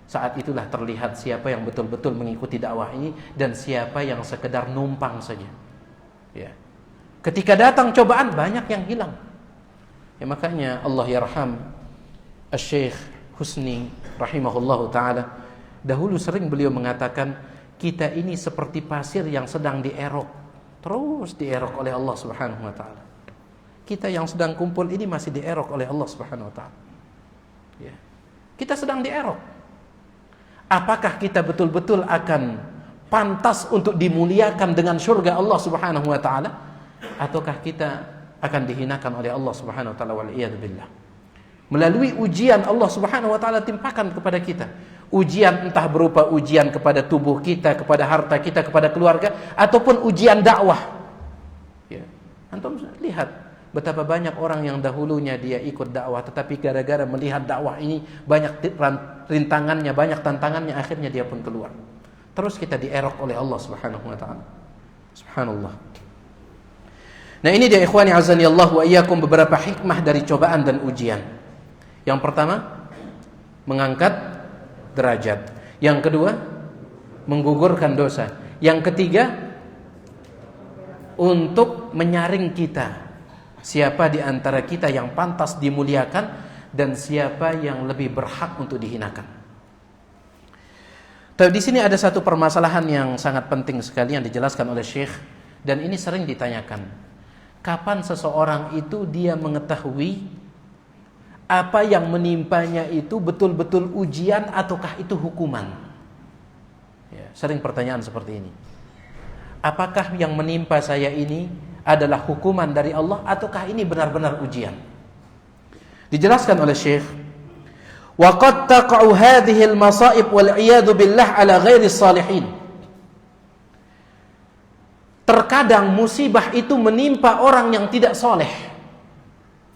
saat itulah terlihat siapa yang betul-betul mengikuti dakwah ini dan siapa yang sekedar numpang saja. Ya. Ketika datang cobaan, banyak yang hilang. Ya, makanya Allah yarham Asy-Syaikh Husni rahimahullahu taala, dahulu sering beliau mengatakan, kita ini seperti pasir yang sedang dierok, terus dierok oleh Allah Subhanahu wa taala. Kita yang sedang kumpul ini masih dierok oleh Allah Subhanahu wa taala. Ya. Kita sedang dierok. Apakah kita betul-betul akan pantas untuk dimuliakan dengan surga Allah Subhanahu wa taala, ataukah kita akan dihinakan oleh Allah Subhanahu wa taala, wal iyad billah. Melalui ujian Allah Subhanahu wa taala timpakan kepada kita. Ujian entah berupa ujian kepada tubuh kita, kepada harta kita, kepada keluarga, ataupun ujian dakwah. Ya. Antum lihat betapa banyak orang yang dahulunya dia ikut dakwah, tetapi gara-gara melihat dakwah ini banyak rintangannya, banyak tantangannya, akhirnya dia pun keluar. Terus kita dierok oleh Allah Subhanahu wa taala. Subhanallah. Nah, ini dia ikhwani azani Allah wa iyyakum beberapa hikmah dari cobaan dan ujian. Yang pertama, mengangkat derajat. Yang kedua, menggugurkan dosa. Yang ketiga, untuk menyaring kita, siapa di antara kita yang pantas dimuliakan dan siapa yang lebih berhak untuk dihinakan. Tapi di sini ada satu permasalahan yang sangat penting sekali yang dijelaskan oleh Syekh, dan ini sering ditanyakan. Kapan seseorang itu dia mengetahui apa yang menimpanya itu betul-betul ujian ataukah itu hukuman? Ya, sering pertanyaan seperti ini. Apakah yang menimpa saya ini adalah hukuman dari Allah ataukah ini benar-benar ujian? Dijelaskan oleh Syekh, Wa qad taqa'u hadhihi al-masa'ib wal 'iyadu billah ala ghairi salihin. Terkadang musibah itu menimpa orang yang tidak soleh.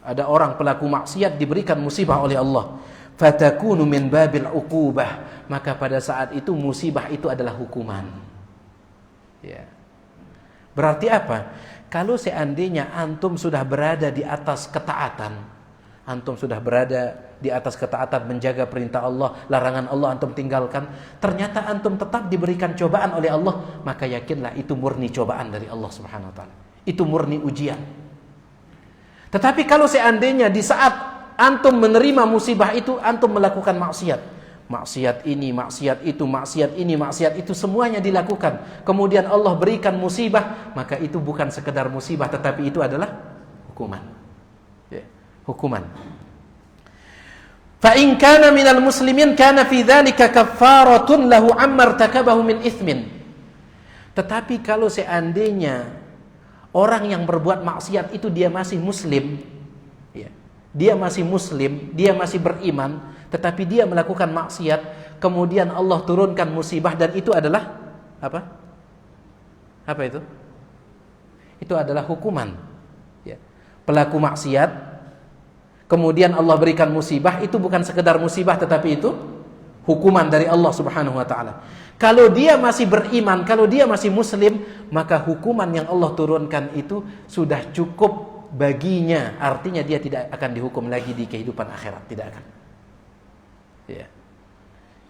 Ada orang pelaku maksiat diberikan musibah oleh Allah. Fatakunu min babil uqubah. Maka pada saat itu musibah itu adalah hukuman. Ya. Berarti apa? Kalau seandainya antum sudah berada di atas ketaatan, antum sudah berada di atas ketaatan menjaga perintah Allah, larangan Allah antum tinggalkan, ternyata antum tetap diberikan cobaan oleh Allah, maka yakinlah itu murni cobaan dari Allah Subhanahu wa taala. Itu murni ujian. Tetapi kalau seandainya di saat antum menerima musibah itu antum melakukan maksiat, maksiat ini, maksiat itu, maksiat ini, maksiat itu semuanya dilakukan, kemudian Allah berikan musibah, maka itu bukan sekedar musibah tetapi itu adalah hukuman. Ya, hukuman. Fa in kana minal muslimin kana fi dzalika kaffaratun lahu amma irtakabahu min itsmin. Tetapi kalau seandainya orang yang berbuat maksiat itu dia masih muslim, ya, dia masih muslim, dia masih beriman, tetapi dia melakukan maksiat, kemudian Allah turunkan musibah, dan itu adalah apa? Apa itu? Itu adalah hukuman. Ya. Pelaku maksiat, kemudian Allah berikan musibah, itu bukan sekedar musibah, tetapi itu hukuman dari Allah Subhanahu wa taala. Kalau dia masih beriman, kalau dia masih muslim, maka hukuman yang Allah turunkan itu sudah cukup baginya. Artinya dia tidak akan dihukum lagi di kehidupan akhirat, tidak akan. Ya.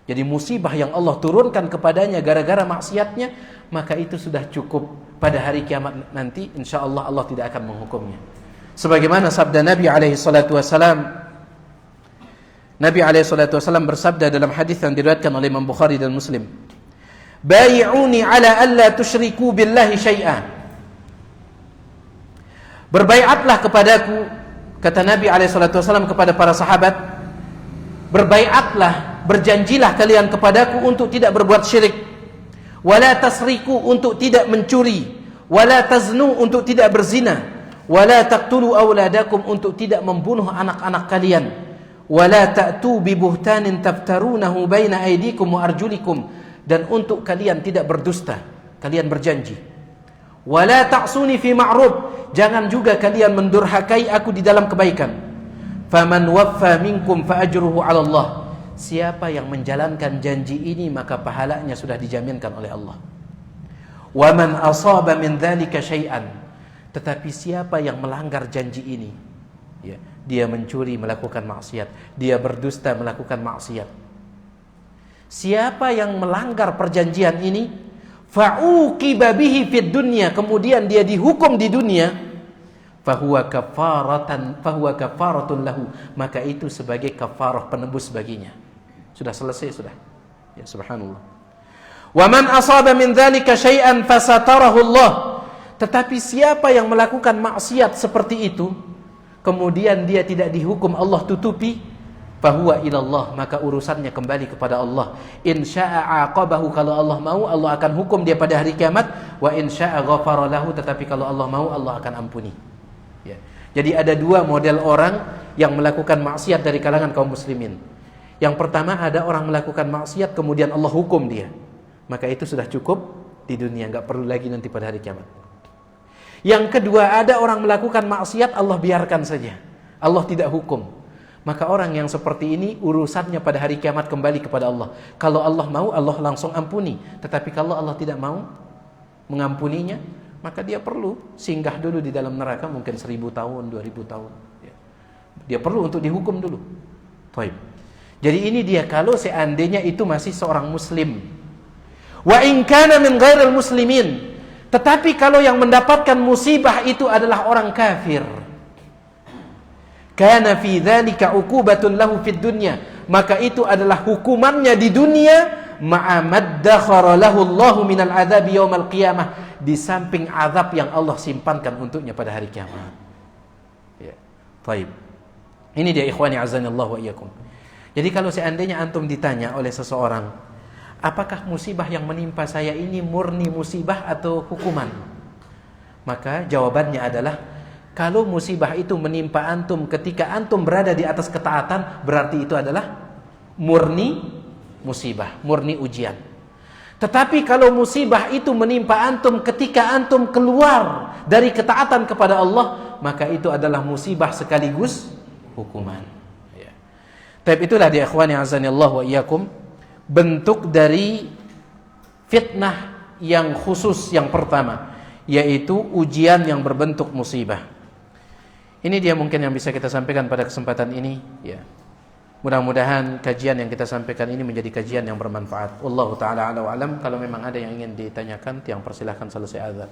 Jadi musibah yang Allah turunkan kepadanya gara-gara maksiatnya, maka itu sudah cukup. Pada hari kiamat nanti insyaallah Allah tidak akan menghukumnya. Sebagaimana sabda Nabi alaihi salatu wasalam, Nabi alaihi salatu wasalam bersabda dalam hadis yang diriwayatkan oleh Imam Bukhari dan Muslim, "Bai'uni ala alla tusyriku billahi syai'a." Berbaiatlah kepadaku, kata Nabi alaihi salatu wasalam kepada para sahabat, berbaiatlah, berjanjilah kalian kepadaku untuk tidak berbuat syirik, wala tasriku, untuk tidak mencuri, wala taznu, untuk tidak berzina, wala taqtulu auladakum, untuk tidak membunuh anak-anak kalian, wala ta'tu bi buhtanin taftarunahu baina aydikum wa arjulikum, dan untuk kalian tidak berdusta, kalian berjanji, wala ta'suni fi ma'ruf, jangan juga kalian mendurhakai aku di dalam kebaikan. Faman waffa minkum fa ajruhu 'ala Allah. Siapa yang menjalankan janji ini maka pahalanya sudah dijaminkan oleh Allah. Wa man asaba min dzalika syai'an. Tetapi siapa yang melanggar janji ini, ya, dia mencuri, melakukan maksiat, dia berdusta, melakukan maksiat. Siapa yang melanggar perjanjian ini, fa'uqiba bihi fid dunya, kemudian dia dihukum di dunia, fahuwa kafaratun lahu, maka itu sebagai kafarah, penebus baginya. Sudah selesai, sudah. Ya, subhanallah. Wa man asaba min dzalika syai'an fasatarahu Allah. Tetapi siapa yang melakukan maksiat seperti itu, kemudian dia tidak dihukum, Allah tutupi, fahuwa ilallah, maka urusannya kembali kepada Allah. In syaa'a aqabahu, kalau Allah mau Allah akan hukum dia pada hari kiamat, wa in syaa'a ghafara lahu, tetapi kalau Allah mau Allah akan ampuni. Ya. Jadi ada dua model orang yang melakukan maksiat dari kalangan kaum muslimin. Yang pertama, ada orang melakukan maksiat kemudian Allah hukum dia, maka itu sudah cukup di dunia, nggak perlu lagi nanti pada hari kiamat. Yang kedua, ada orang melakukan maksiat Allah biarkan saja, Allah tidak hukum, maka orang yang seperti ini urusannya pada hari kiamat kembali kepada Allah. Kalau Allah mau Allah langsung ampuni, tetapi kalau Allah tidak mau mengampuninya, maka dia perlu singgah dulu di dalam neraka mungkin 1000 tahun, 2000 tahun. Dia perlu untuk dihukum dulu. Baik. Jadi ini dia kalau seandainya itu masih seorang muslim. Wa in kana min ghairil muslimin. Tetapi kalau yang mendapatkan musibah itu adalah orang kafir, kana fi dzalika uqubatun lahu fid dunya, maka itu adalah hukumannya di dunia, ma'a maddakhara lahu Allahu minal adzabi yaumal qiyamah, di samping azab yang Allah simpankan untuknya pada hari kiamat. Ya. Baik. Ini dia ikhwani azanillahu wa iyyakum. Jadi kalau seandainya antum ditanya oleh seseorang, apakah musibah yang menimpa saya ini murni musibah atau hukuman? Maka jawabannya adalah, kalau musibah itu menimpa antum ketika antum berada di atas ketaatan, berarti itu adalah murni musibah, murni ujian. Tetapi kalau musibah itu menimpa antum ketika antum keluar dari ketaatan kepada Allah, maka itu adalah musibah sekaligus hukuman. Ya. Tapi itulah dia ikhwani azanillah wa iyyakum, bentuk dari fitnah yang khusus yang pertama, yaitu ujian yang berbentuk musibah. Ini dia mungkin yang bisa kita sampaikan pada kesempatan ini, ya. Mudah-mudahan kajian yang kita sampaikan ini menjadi kajian yang bermanfaat. Wallahu taala a'la wa alam. Kalau memang ada yang ingin ditanyakan, yang persilahkan selesai azan.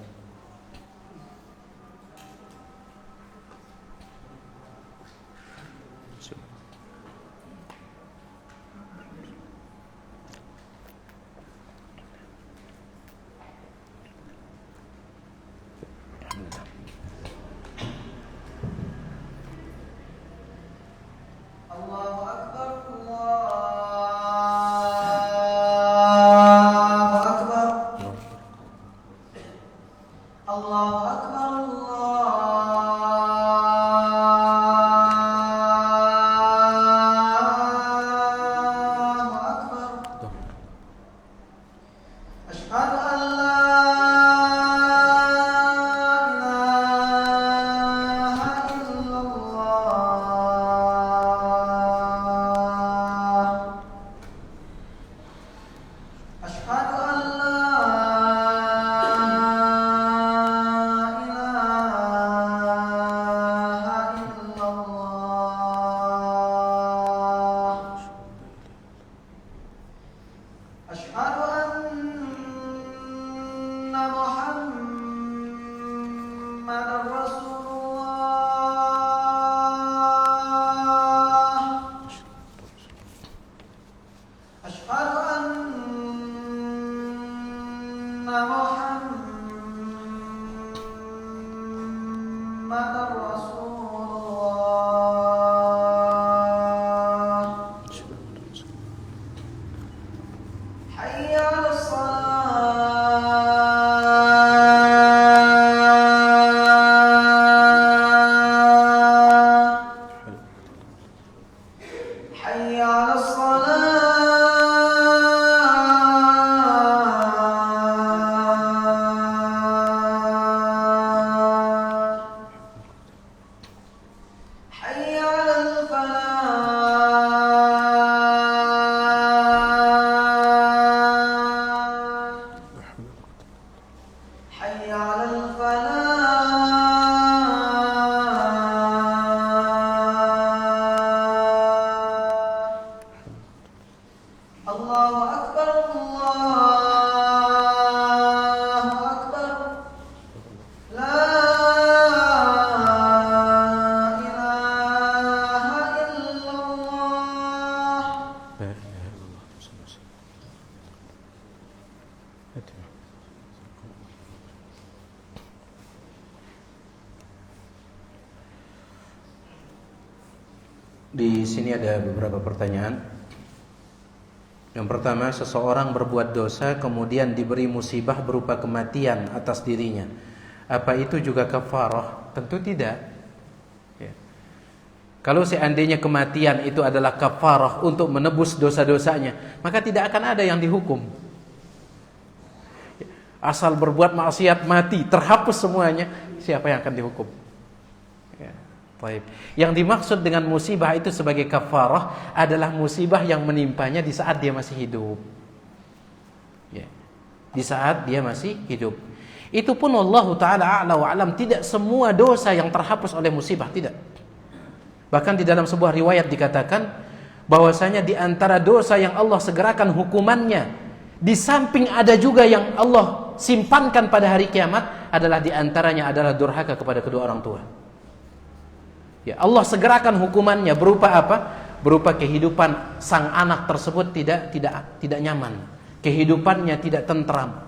Di sini ada beberapa pertanyaan. Yang pertama, seseorang berbuat dosa kemudian diberi musibah berupa kematian atas dirinya. Apa itu juga kafarah? Tentu tidak. Ya. Kalau seandainya kematian itu adalah kafarah untuk menebus dosa-dosanya, maka tidak akan ada yang dihukum. Asal berbuat maksiat mati, terhapus semuanya, siapa yang akan dihukum? Ya. Baik. Yang dimaksud dengan musibah itu sebagai kafarah adalah musibah yang menimpanya di saat dia masih hidup. Ya. Di saat dia masih hidup. Itu pun wallahu ta'ala a'la wa alam, tidak semua dosa yang terhapus oleh musibah, tidak. Bahkan di dalam sebuah riwayat dikatakan bahwasanya di antara dosa yang Allah segerakan hukumannya, di samping ada juga yang Allah simpankan pada hari kiamat, adalah di antaranya adalah durhaka kepada kedua orang tua. Ya, Allah segerakan hukumannya berupa apa? Berupa kehidupan sang anak tersebut tidak nyaman. Kehidupannya tidak tentram.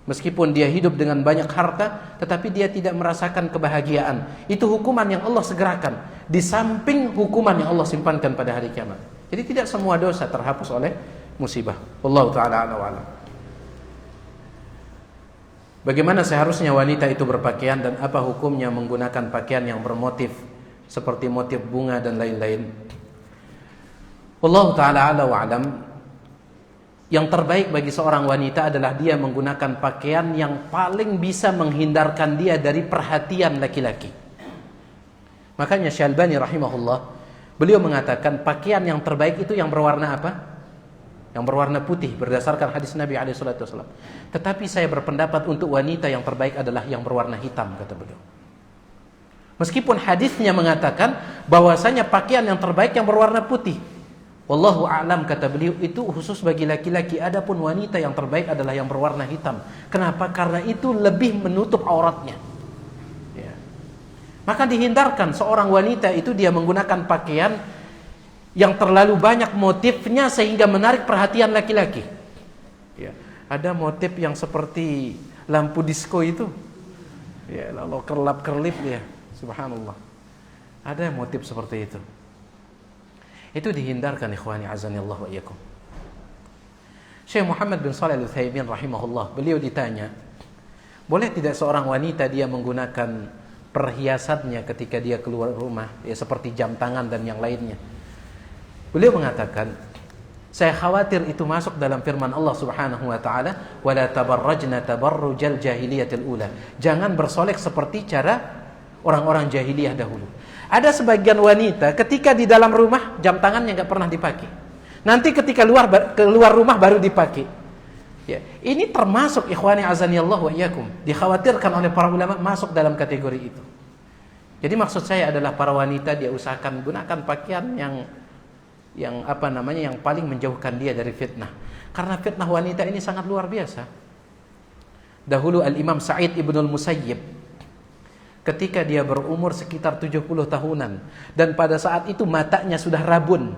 Meskipun dia hidup dengan banyak harta, tetapi dia tidak merasakan kebahagiaan. Itu hukuman yang Allah segerakan di samping hukuman yang Allah simpankan pada hari kiamat. Jadi tidak semua dosa terhapus oleh musibah. Wallahu ta'ala a'lam wa a'lam. Bagaimana seharusnya wanita itu berpakaian dan apa hukumnya menggunakan pakaian yang bermotif seperti motif bunga dan lain-lain? Wallahu ta'ala ala wa alam. Yang terbaik bagi seorang wanita adalah dia menggunakan pakaian yang paling bisa menghindarkan dia dari perhatian laki-laki. Makanya Syalbani rahimahullah, beliau mengatakan pakaian yang terbaik itu yang berwarna apa? Yang berwarna putih berdasarkan hadis Nabi SAW. Tetapi saya berpendapat untuk wanita yang terbaik adalah yang berwarna hitam, kata beliau. Meskipun hadisnya mengatakan bahwasanya pakaian yang terbaik yang berwarna putih. Wallahu a'lam, kata beliau, itu khusus bagi laki-laki. Adapun wanita yang terbaik adalah yang berwarna hitam. Kenapa? Karena itu lebih menutup auratnya. Ya. Maka dihindarkan seorang wanita itu dia menggunakan pakaian yang terlalu banyak motifnya sehingga menarik perhatian laki-laki. Ya. Ada motif yang seperti lampu disco itu. Ya, lalu kerlap-kerlip ya. Subhanallah. Ada motif seperti itu. Itu dihindarkan, ikhwani azanillah wa iyyakum. Syekh Muhammad bin Shalih Al-Utsaimin rahimahullah, beliau ditanya, boleh tidak seorang wanita dia menggunakan perhiasannya ketika dia keluar rumah, ya seperti jam tangan dan yang lainnya? Beliau mengatakan, saya khawatir itu masuk dalam firman Allah Subhanahu wa taala, wala tabarrajna tabarrujal jahiliyatil ula. Jangan bersolek seperti cara orang-orang jahiliyah dahulu. Ada sebagian wanita ketika di dalam rumah jam tangannya nggak pernah dipakai. Nanti ketika keluar rumah baru dipakai. Ya, ini termasuk, ikhwani azanillah wa iyyakum, dikhawatirkan oleh para ulama masuk dalam kategori itu. Jadi maksud saya adalah para wanita dia usahakan gunakan pakaian yang paling menjauhkan dia dari fitnah. Karena fitnah wanita ini sangat luar biasa. Dahulu Al-Imam Sa'id Ibnul Musayyib ketika dia berumur sekitar 70 tahunan dan pada saat itu matanya sudah rabun.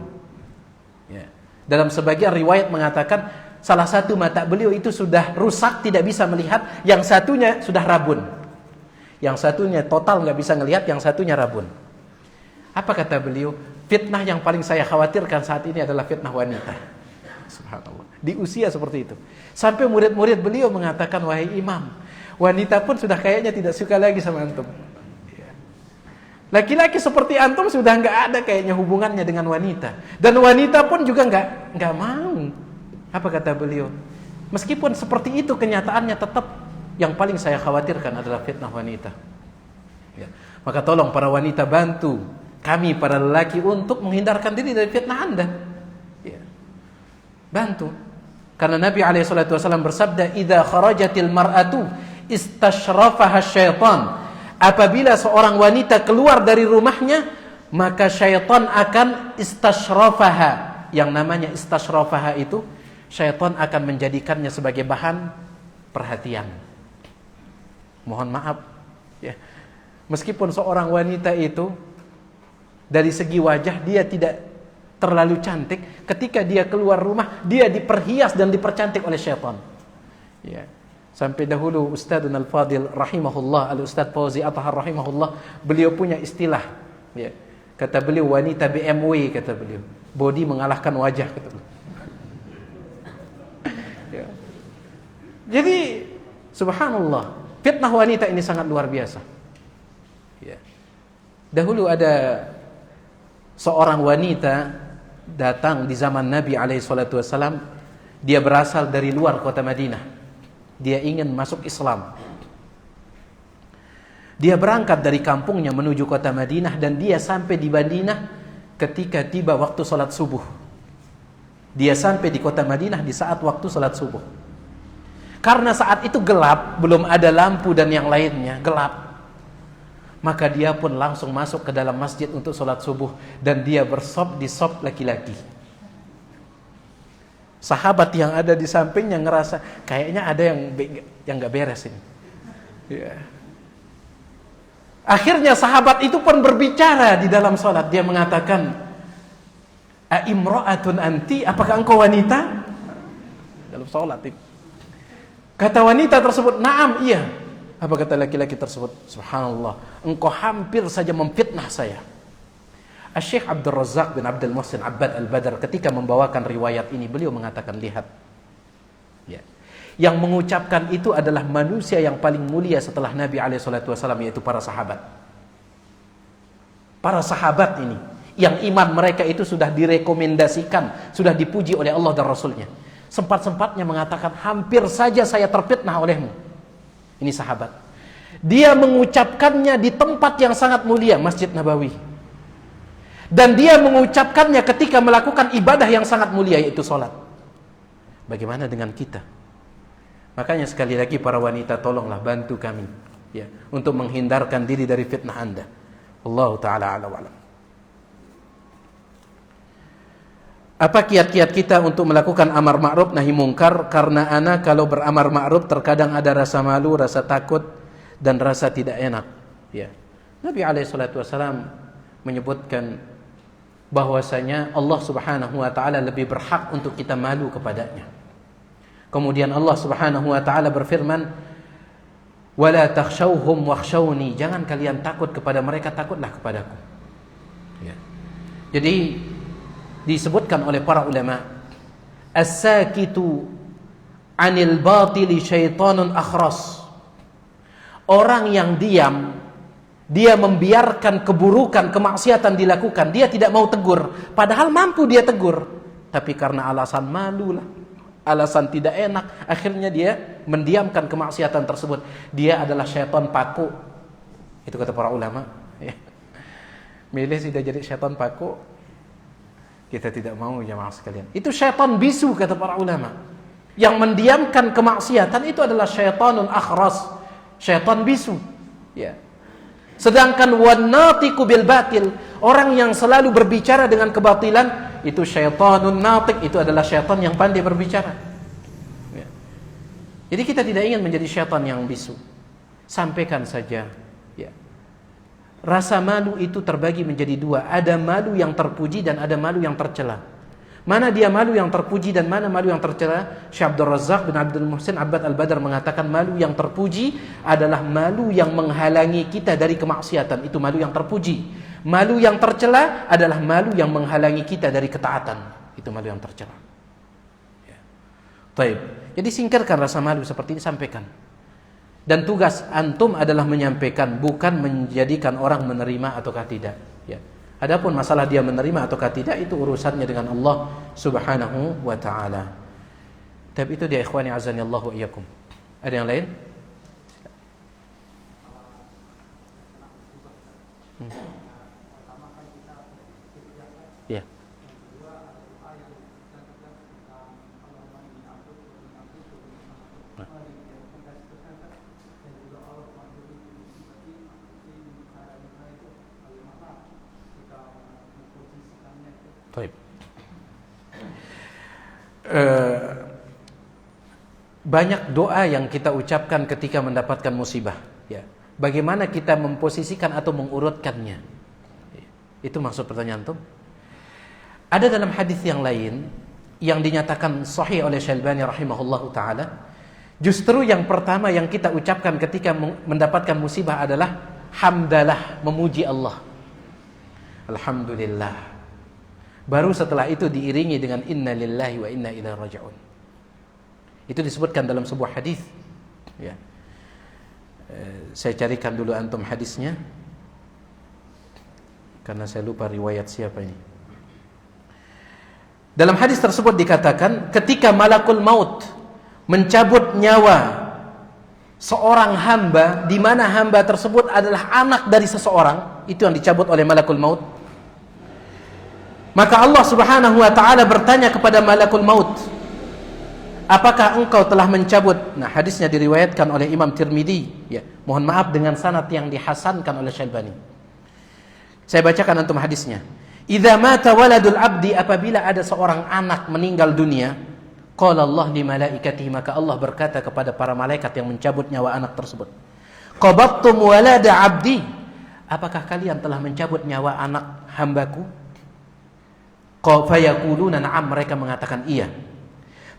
Ya. Dalam sebagian riwayat mengatakan salah satu mata beliau itu sudah rusak, tidak bisa melihat, yang satunya sudah rabun. Yang satunya total nggak bisa melihat, yang satunya rabun. Apa kata beliau? Fitnah yang paling saya khawatirkan saat ini adalah fitnah wanita. Subhanallah. Di usia seperti itu. Sampai murid-murid beliau mengatakan, wahai imam, wanita pun sudah kayaknya tidak suka lagi sama antum. Laki-laki seperti antum sudah nggak ada kayaknya hubungannya dengan wanita. Dan wanita pun juga nggak mau. Apa kata beliau? Meskipun seperti itu kenyataannya, tetap yang paling saya khawatirkan adalah fitnah wanita. Ya. Maka tolong para wanita bantu kami para lelaki untuk menghindarkan diri dari fitnah Anda. Ya. Bantu. Karena Nabi SAW bersabda, "Idza kharajatil mar'atu istashrafaha syaitan." Apabila seorang wanita keluar dari rumahnya, maka syaitan akan istashrafaha. Yang namanya istashrafaha itu, syaitan akan menjadikannya sebagai bahan perhatian. Mohon maaf ya. Meskipun seorang wanita itu dari segi wajah dia tidak terlalu cantik, ketika dia keluar rumah dia diperhias dan dipercantik oleh syaitan. Ya. Sampai dahulu Ustadzun Al-Fadil rahimahullah, Al-Ustadz Fauzi Athhar rahimahullah, beliau punya istilah. Ya. Kata beliau, wanita BMW, kata beliau. Body mengalahkan wajah, kata beliau. Ya. Jadi subhanallah, fitnah wanita ini sangat luar biasa. Ya. Dahulu ada seorang wanita datang di zaman Nabi SAW. Dia berasal dari luar kota Madinah. Dia ingin masuk Islam. Dia berangkat dari kampungnya menuju kota Madinah dan dia sampai di Madinah ketika tiba waktu salat subuh. Dia sampai di kota Madinah di saat waktu salat subuh. Karena saat itu gelap, belum ada lampu dan yang lainnya, gelap. Maka dia pun langsung masuk ke dalam masjid untuk salat subuh dan dia bersop di sop laki-laki. Sahabat yang ada di sampingnya ngerasa kayaknya ada yang nggak beres ini. Ya. Akhirnya sahabat itu pun berbicara di dalam salat. Dia mengatakan, "Aimra'atun anti? Apakah engkau wanita?" Dalam salat itu. Kata wanita tersebut, "Na'am, iya." Apa kata laki-laki tersebut? "Subhanallah, engkau hampir saja memfitnah saya." Syekh Abdul Razak bin Abdul Muhsin Abbad Al-Badr ketika membawakan riwayat ini, beliau mengatakan, lihat ya, yang mengucapkan itu adalah manusia yang paling mulia setelah Nabi SAW, yaitu para sahabat. Para sahabat yang iman mereka itu sudah direkomendasikan, sudah dipuji oleh Allah dan Rasulnya. Sempat-sempatnya mengatakan, hampir saja saya terfitnah olehmu. Ini sahabat. Dia mengucapkannya di tempat yang sangat mulia, Masjid Nabawi. Dan dia mengucapkannya ketika melakukan ibadah yang sangat mulia, yaitu sholat. Bagaimana dengan kita? Makanya sekali lagi para wanita, tolonglah bantu kami ya, untuk menghindarkan diri dari fitnah Anda. Allah Ta'ala a'lam wa a'lam. Apa kiat-kiat kita untuk melakukan amar ma'ruf nahi mungkar? Karena ana kalau beramar ma'ruf terkadang ada rasa malu, rasa takut, dan rasa tidak enak. Ya. Nabi SAW menyebutkan bahwasanya Allah Subhanahu wa Ta'ala lebih berhak untuk kita malu kepadanya. Kemudian Allah Subhanahu wa Ta'ala berfirman, "Wala takhshawhum wakhshawni." Jangan kalian takut kepada mereka, takutlah kepadaku. Ya. Jadi disebutkan oleh para ulama, as-sakitu 'anil batili syaitanun akhras. Orang yang diam, dia membiarkan keburukan, kemaksiatan dilakukan, dia tidak mau tegur, padahal mampu dia tegur, tapi karena alasan malu lah, alasan tidak enak, akhirnya dia mendiamkan kemaksiatan tersebut. Dia adalah syaitan paku. Itu kata para ulama. Milih sudah jadi syaitan paku, kita tidak mau, jamaah sekalian. Itu syaitan bisu, kata para ulama. Yang mendiamkan kemaksiatan itu adalah syaitanun akhras, syaitan bisu. Ya. Sedangkan wannatiqu bil batil, orang yang selalu berbicara dengan kebatilan, itu syaitanun natiq, itu adalah syaitan yang pandai berbicara. Ya. Jadi kita tidak ingin menjadi syaitan yang bisu. Sampaikan saja. Ya. Rasa malu itu terbagi menjadi dua. Ada malu yang terpuji dan ada malu yang tercela. Mana dia malu yang terpuji dan mana malu yang tercela? Syekh Abdul Razzaq bin Abdul Muhsin Abbad Al-Badar mengatakan malu yang terpuji adalah malu yang menghalangi kita dari kemaksiatan. Itu malu yang terpuji. Malu yang tercela adalah malu yang menghalangi kita dari ketaatan. Itu malu yang tercela. Ya. Taib. Jadi singkirkan rasa malu seperti ini, sampaikan. Dan tugas antum adalah menyampaikan, bukan menjadikan orang menerima ataukah tidak. Ya. Adapun masalah dia menerima ataukah tidak, itu urusannya dengan Allah Subhanahu wa Ta'ala. Tapi itu dia, ikhwani azani Allah wa iyyakum. Ada yang lain? Ya. Baik. Banyak doa yang kita ucapkan ketika mendapatkan musibah. Ya. Bagaimana kita memposisikan atau mengurutkannya? Itu maksud pertanyaan tuh. Ada dalam hadis yang lain yang dinyatakan sahih oleh Syalbani rahimahullahu taala, justru yang pertama yang kita ucapkan ketika mendapatkan musibah adalah hamdalah, memuji Allah. Alhamdulillah. Baru setelah itu diiringi dengan inna lillahi wa inna ilaihi raji'un. Itu disebutkan dalam sebuah hadis. Ya. Saya carikan dulu antum hadisnya, karena saya lupa riwayat siapa ini. Dalam hadis tersebut dikatakan, ketika malakul maut mencabut nyawa seorang hamba, di mana hamba tersebut adalah anak dari seseorang, itu yang dicabut oleh malakul maut. Maka Allah Subhanahu wa Ta'ala bertanya kepada malakul maut, apakah engkau telah mencabut? Nah, hadisnya diriwayatkan oleh Imam Tirmidzi. Ya, mohon maaf dengan sanad yang dihasankan oleh Syalbani. Saya bacakan antum hadisnya. Idza mata waladul abdi, apabila ada seorang anak meninggal dunia, qala Allah li malaikatihi, maka Allah berkata kepada para malaikat yang mencabut nyawa anak tersebut, qabattum walada abdi, apakah kalian telah mencabut nyawa anak hambaku? Fayaquluna na'am, mereka mengatakan iya.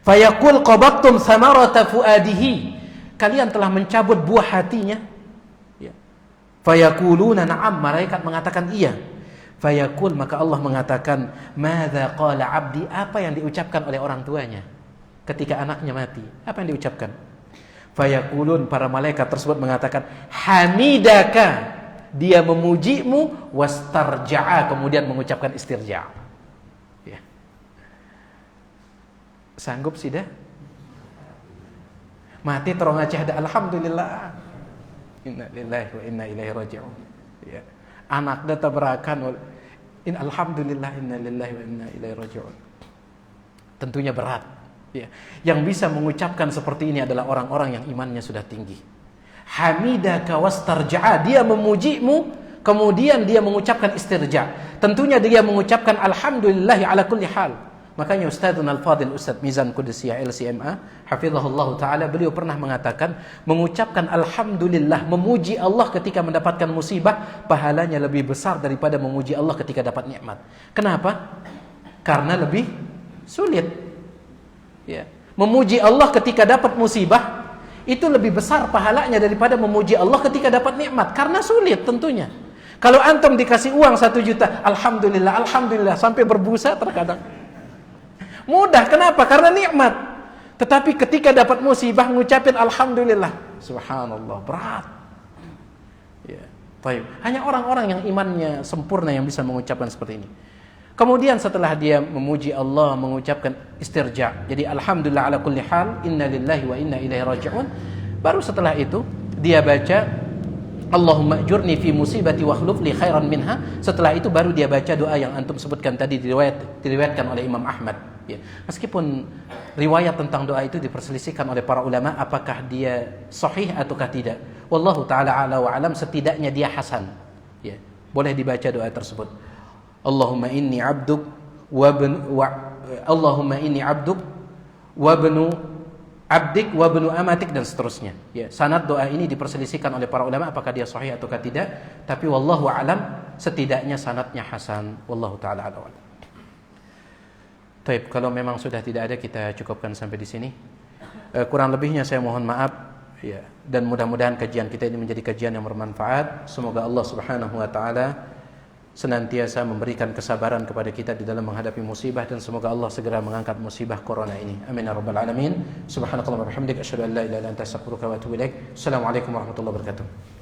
Fayaqul qabattum samarata fuadihi, kalian telah mencabut buah hatinya? Ya. Fayaquluna na'am, malaikat mengatakan iya. Fayaqul, maka Allah mengatakan, madza qala abdi, apa yang diucapkan oleh orang tuanya ketika anaknya mati? Apa yang diucapkan? Fayaqulun, para malaikat tersebut mengatakan, hamidaka, dia memujimu, wastarja'a, kemudian mengucapkan istirja'. Ya. Sanggup sih dah? Mati terong aceh ada alhamdulillah. Inna lillahi wa inna ilaihi raji'un. Ya. Anak dah tabarakan. Alhamdulillah, inna lillahi wa inna ilaihi raji'un. Tentunya berat. Ya. Yang bisa mengucapkan seperti ini adalah orang-orang yang imannya sudah tinggi. Hamidaka wastarja'a, dia memujimu, kemudian dia mengucapkan istirja'. Tentunya dia mengucapkan alhamdulillahi ala kulli hal. Makanya Ustadzuna Al-Fadil Ustadz Mizan Qudusiyah LCMA hafizahullah ta'ala, beliau pernah mengatakan, mengucapkan alhamdulillah, memuji Allah ketika mendapatkan musibah, pahalanya lebih besar daripada memuji Allah ketika dapat nikmat. Kenapa? Karena lebih sulit. Ya. Memuji Allah ketika dapat musibah itu lebih besar pahalanya daripada memuji Allah ketika dapat nikmat, karena sulit tentunya. Kalau antum dikasih uang 1 juta, alhamdulillah, alhamdulillah, sampai berbusa terkadang. Mudah, kenapa? Karena nikmat. Tetapi ketika dapat musibah ngucapin alhamdulillah, subhanallah, berat. Ya, baik. Hanya orang-orang yang imannya sempurna yang bisa mengucapkan seperti ini. Kemudian setelah dia memuji Allah, mengucapkan istirja', jadi alhamdulillah ala kulli hal, inna lillahi wa inna ilaihi raji'un. Baru setelah itu dia baca Allahumma ajurni fi musibati wa akhluf li khairan minha. Setelah itu baru dia baca doa yang antum sebutkan tadi, diriwayatkan oleh Imam Ahmad. Ya. Meskipun riwayat tentang doa itu diperselisihkan oleh para ulama apakah dia sahih ataukah tidak. Wallahu taala ala wa alam, setidaknya dia hasan. Ya. Boleh dibaca doa tersebut. Allahumma inni abduk Allahumma inni abduk wa bnu abdik wa bnu amatik, dan seterusnya. Ya, sanad doa ini diperselisihkan oleh para ulama apakah dia sahih ataukah tidak, tapi wallahu alam setidaknya sanadnya hasan. Wallahu taala alam. Baik, kalau memang sudah tidak ada kita cukupkan sampai di sini. Kurang lebihnya saya mohon maaf ya, dan mudah-mudahan kajian kita ini menjadi kajian yang bermanfaat. Semoga Allah Subhanahu wa taala senantiasa memberikan kesabaran kepada kita di dalam menghadapi musibah, dan semoga Allah segera mengangkat musibah corona ini. Amin ya rabbal alamin. Subhanakallahumma wa bihamdika asyhadu an la ilaha illa anta astaghfiruka wa atubu ilaik. Assalamualaikum warahmatullahi wabarakatuh.